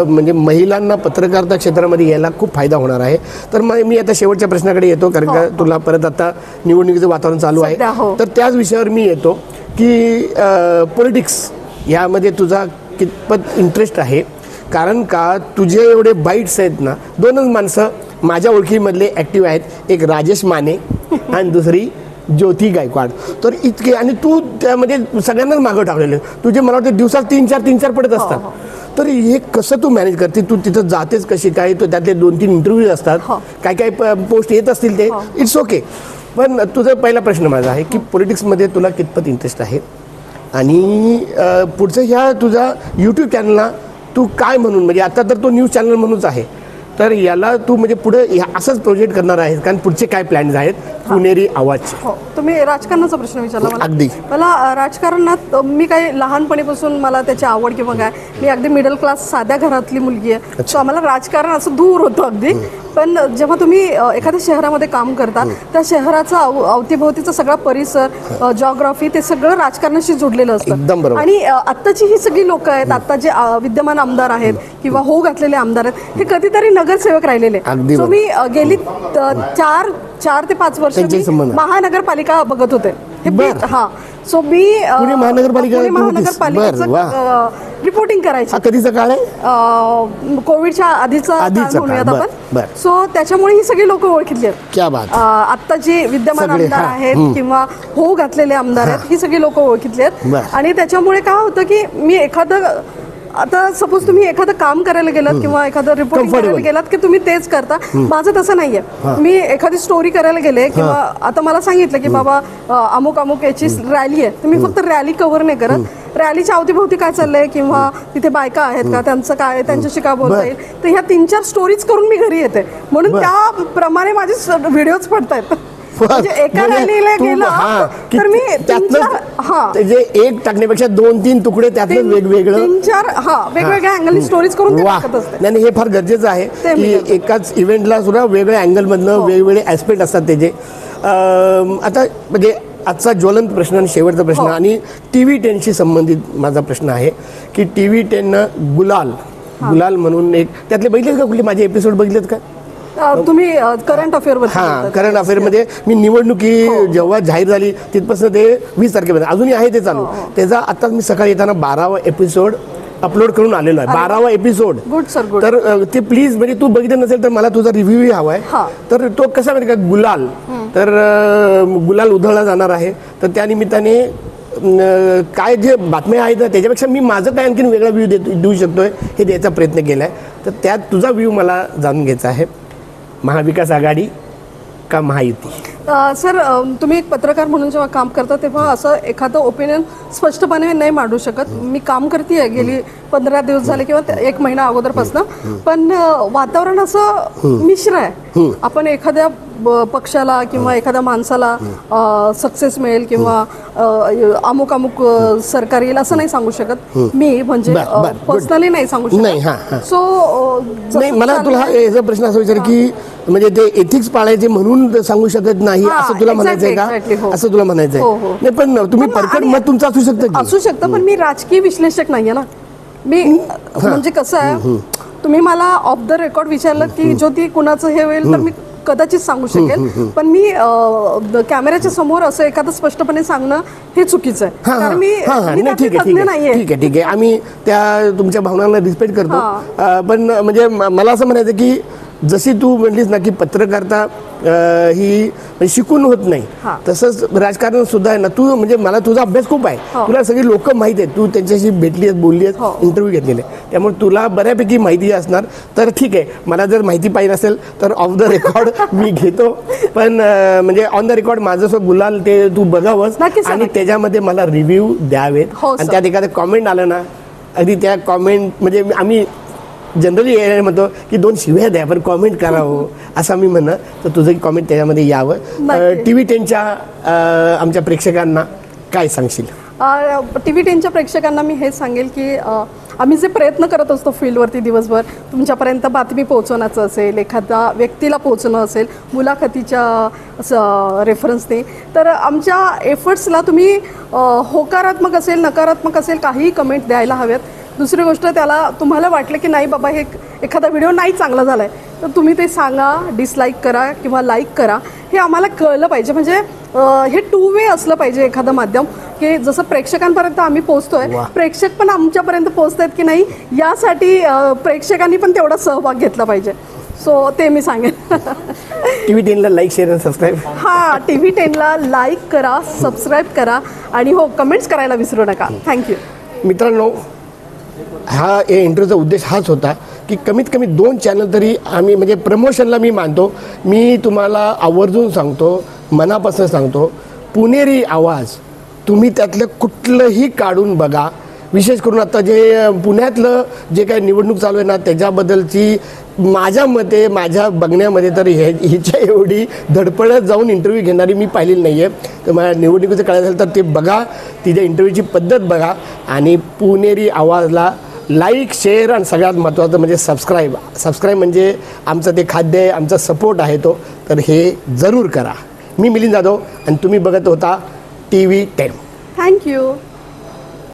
म्हणजे महिलांना पत्रकारिता क्षेत्रामध्ये यायला खूप फायदा होणार आहे. तर मग मी आता शेवटच्या प्रश्नाकडे येतो, कारण का तुला परत आता निवडणुकीचं वातावरण चालू आहे. तर त्याच विषयावर मी येतो की पॉलिटिक्स यामध्ये तुझा कितपत इंटरेस्ट आहे. कारण का तुझे एवढे बाईट्स आहेत ना, 2च माणसं माझ्या ओळखीमधले ॲक्टिव्ह आहेत, एक राजेश माने आणि दुसरी ज्योती गायकवाड. तर इतके, आणि तू त्यामध्ये सगळ्यांनाच मागं टाकलेलं. तुझे मला वाटतं दिवसात 3-4 पडत असतात. तर हे कसं तू मॅनेज करते? तू तिथं जातेच कशी काय? तो त्यातले 2-3 इंटरव्ह्यूज असतात, काय पोस्ट येत असतील ते इट्स ओके. पण तुझा पहिला प्रश्न माझा आहे की पॉलिटिक्समध्ये तुला कितपत इंटरेस्ट आहे आणि पुढचं ह्या तुझा यूट्यूब चॅनलला तू काय म्हणून, म्हणजे आता तर तो न्यूज चॅनल म्हणूनच आहे, तर याला तू म्हणजे पुढे असंच प्रोजेक्ट करणार आहेस? कारण पुढचे काय प्लॅन्स आहेत पुणेरी आवाज? तुम्ही राजकारणाचा प्रश्न विचारला मला. अगदी. मला राजकारणात मी काही लहानपणीपासून मला त्याची आवड किंवा काय, मी अगदी मिडल क्लास साध्या घरातली मुलगी आहे. सो आम्हाला राजकारण असं दूर होतं अगदी. पण जेव्हा तुम्ही एखाद्या शहरामध्ये काम करता, त्या शहराचा अवतीभोवतीचा सगळा परिसर, जॉग्राफी, ते सगळं राजकारणाशी जोडलेलं असतं. आणि आत्ताची ही सगळी लोक आहेत, आता जे विद्यमान आमदार आहेत किंवा होऊ घातलेले आमदार आहेत, हे कधीतरी नगरसेवक राहिलेले. सो मी गेली 4 ते 5 वर्ष महानगरपालिका बघत होते. सो मी महानगरपालिकेचं रिपोर्टिंग करायची. कधीचा काळ आहे? कोविडच्या आधीचा म्हणूयात आपण. सो त्याच्यामुळे ही सगळी लोक ओळखीतली आहेत. आता जे विद्यमान आमदार आहेत किंवा होऊ घातलेले आमदार आहेत, ही सगळी लोक ओळखीतली आहेत. आणि त्याच्यामुळे काय होतं की मी एखादं, आता सपोज तुम्ही एखादं काम करायला गेलात किंवा एखादं रिपोर्टिंग करायला गेलात की तुम्ही तेच करता. माझं तसं नाहीये. मी एखादी स्टोरी करायला गेले किंवा आता मला सांगितलं की बाबा अमुक याची रॅली आहे, तर मी फक्त रॅली कव्हर नाही करत, रॅलीच्या अवतीभोवती काय चाललंय किंवा तिथे बायका आहेत का, त्यांचं काय, त्यांच्याशी काय बोलता येईल, तर ह्या 3-4 स्टोरीज करून मी घरी येते, म्हणून त्याप्रमाणे माझे व्हिडिओज पडतायत. म्हणजे एका रॅलीला गेला तर मी जे एक टाकण्यापेक्षा 2-3 तुकडे त्यातलं वेगवेगळं 3-4 वेगवेगळ्या अँगल स्टोरीज करून टाकत असते. नाही, हे फार गरजेचं आहे की एकाच इव्हेंटला सुद्धा वेगवेगळ्या अँगलमधनं वेगवेगळे ऍस्पेक्ट असतात त्याचे. आता म्हणजे आजचा ज्वलंत प्रश्न आणि शेवटचा प्रश्न आणि TV10शी संबंधित माझा प्रश्न आहे की TV10नं गुलाल म्हणून एक त्यातले बघितलेत का, कुठले माझे एपिसोड बघितलेत का तुम्ही? करंट अफेअरवर. करंट अफेअरमध्ये मी निवडणुकी जेव्हा जाहीर झाली तिथपासून ते 20 तारखेपर्यंत अजूनही आहे ते चालू. त्याचा आताच मी सकाळी येताना 12वा एपिसोड अपलोड करून आलेलो आहे. 12वा एपिसोड. Good sir, good. तर ते प्लीज, म्हणजे तू बघितलं नसेल तर मला तुझा रिव्ह्यूही हवा आहे. तर तो कसा माहिती का, गुलाल, तर गुलाल उधळला जाणार आहे, तर त्या निमित्ताने काय जे बातम्या आहेत ना त्याच्यापेक्षा मी माझं काय आणखीन वेगळा व्ह्यू देऊ शकतोय हे द्यायचा प्रयत्न केला आहे. तर त्यात तुझा व्ह्यू मला जाणून घ्यायचा आहे. महाविकास आघाडी का महायुती? सर, तुम्ही एक पत्रकार म्हणून जेव्हा काम करता तेव्हा असं एखादं ओपिनियन स्पष्टपणे नाही मांडू शकत. मी काम करते गेली 15 दिवस झाले किंवा 1 महिना अगोदरपासून, पण वातावरण असं मिश्र आहे. आपण एखाद्या पक्षाला किंवा एखाद्या माणसाला सक्सेस मिळेल किंवा अमुक सरकार येईल असं नाही सांगू शकत मी, म्हणजे पर्सनली नाही सांगू शकत. सो नाही, मला तुला याचा प्रश्न असा विचार की म्हणजे ते एथिक्स पाळायचे म्हणून सांगू शकत नाही असं तुला म्हणायचंय का? असं तुला म्हणायचंय? नाही, पण तुम्ही परखड मत तुमचं असू शकतं, पण मी राजकीय विश्लेषक नाहीये ना. मी म्हणजे कसं आहे, तुम्ही मला ऑफ द रेकॉर्ड विचारलं की ज्योती कुणाचं हे होईल तर मी कदाचित सांगू शकेल, पण मी कॅमेऱ्याच्या समोर असं एखादं स्पष्टपणे सांगणं हे चुकीचं आहे. कारण मी नाहीये. ठीक आहे, आम्ही त्या तुमच्या भावनांना रिस्पेक्ट करतो. पण म्हणजे मला असं म्हणायचं की जशी तू म्हटलीस ना की पत्रकारिता ही शिकून होत नाही, तसंच राजकारण सुद्धा आहे ना. तू म्हणजे मला तुझा अभ्यास खूप आहे, तुला सगळी लोक माहिती आहेत, तू त्यांच्याशी भेटली आहेस, बोलली आहेस, इंटरव्ह्यू घेतलेले, त्यामुळे तुला बऱ्यापैकी माहिती असणार. तर ठीक आहे, मला जर माहिती पाहिजे असेल तर ऑफ द रेकॉर्ड मी घेतो, पण म्हणजे ऑन द रेकॉर्ड माझं गुलाल ते तू बघावंस आणि त्याच्यामध्ये मला रिव्ह्यू द्यावेत. आणि त्यात एखादं कॉमेंट आलं ना, अगदी त्या कॉमेंट म्हणजे आम्ही जनरली म्हणतो की 2 शिव्या द्या पण कॉमेंट करावं असं मी म्हणणं, तर तुझं कॉमेंट त्याच्यामध्ये यावं. TV10च्या आमच्या प्रेक्षकांना काय सांगशील? TV10च्या प्रेक्षकांना मी हे सांगेल की आम्ही जे प्रयत्न करत असतो फील्डवरती दिवसभर, तुमच्यापर्यंत बातमी पोहोचवण्याचं असेल, एखाद्या व्यक्तीला पोहोचणं असेल, मुलाखतीच्या रेफरन्सने, तर आमच्या एफर्ट्सला तुम्ही होकारात्मक असेल, नकारात्मक असेल, काहीही कमेंट द्यायला हव्यात. दुसरी गोष्ट, त्याला तुम्हाला वाटलं की नाही बाबा हे एखादा व्हिडिओ नाही चांगला झाला आहे तर तुम्ही ते सांगा, डिसलाईक करा किंवा लाईक करा, हे आम्हाला कळलं पाहिजे. म्हणजे हे 2 वे असलं पाहिजे एखादं माध्यम, की जसं प्रेक्षकांपर्यंत आम्ही पोहोचतोय, प्रेक्षक पण आमच्यापर्यंत पोहोचत आहेत की नाही यासाठी प्रेक्षकांनी पण तेवढा सहभाग घेतला पाहिजे. सो ते मी सांगेन. TV10ला लाईक, शेअर आणि सबस्क्राईब. TV10ला लाईक करा, सबस्क्राईब करा आणि हो, कमेंट्स करायला विसरू नका. थँक्यू. मित्रांनो, हा इंटरव्ह्यूचा उद्देश हाच होता की कमीत कमी 2 चॅनल तरी आम्ही म्हणजे प्रमोशनला मी मानतो. मी तुम्हाला आवर्जून सांगतो, मनापासून सांगतो, पुणेरी आवाज तुम्ही त्यातलं कुठलंही काढून बघा. विशेष करून आता जे पुण्यातलं जे काही निवडणूक चालू आहे ना त्याच्याबद्दलची माझ्या मते, माझ्या बघण्यामध्ये तर हिच्या एवढी धडपडत जाऊन इंटरव्ह्यू घेणारी मी पाहिलेली नाही आहे. तर मला निवडणुकीचं कळायचं झालं तर ते बघा, तिच्या इंटरव्ह्यूची पद्धत बघा आणि पुणेरी आवाजला लाईक, शेअर आणि सगळ्यात महत्त्वाचं म्हणजे सबस्क्राईब म्हणजे आमचं ते खाद्य आहे, आमचा सपोर्ट आहे तो. तर हे जरूर करा. मी मिलिंद जाधव आणि तुम्ही बघत होता TV10. थँक्यू.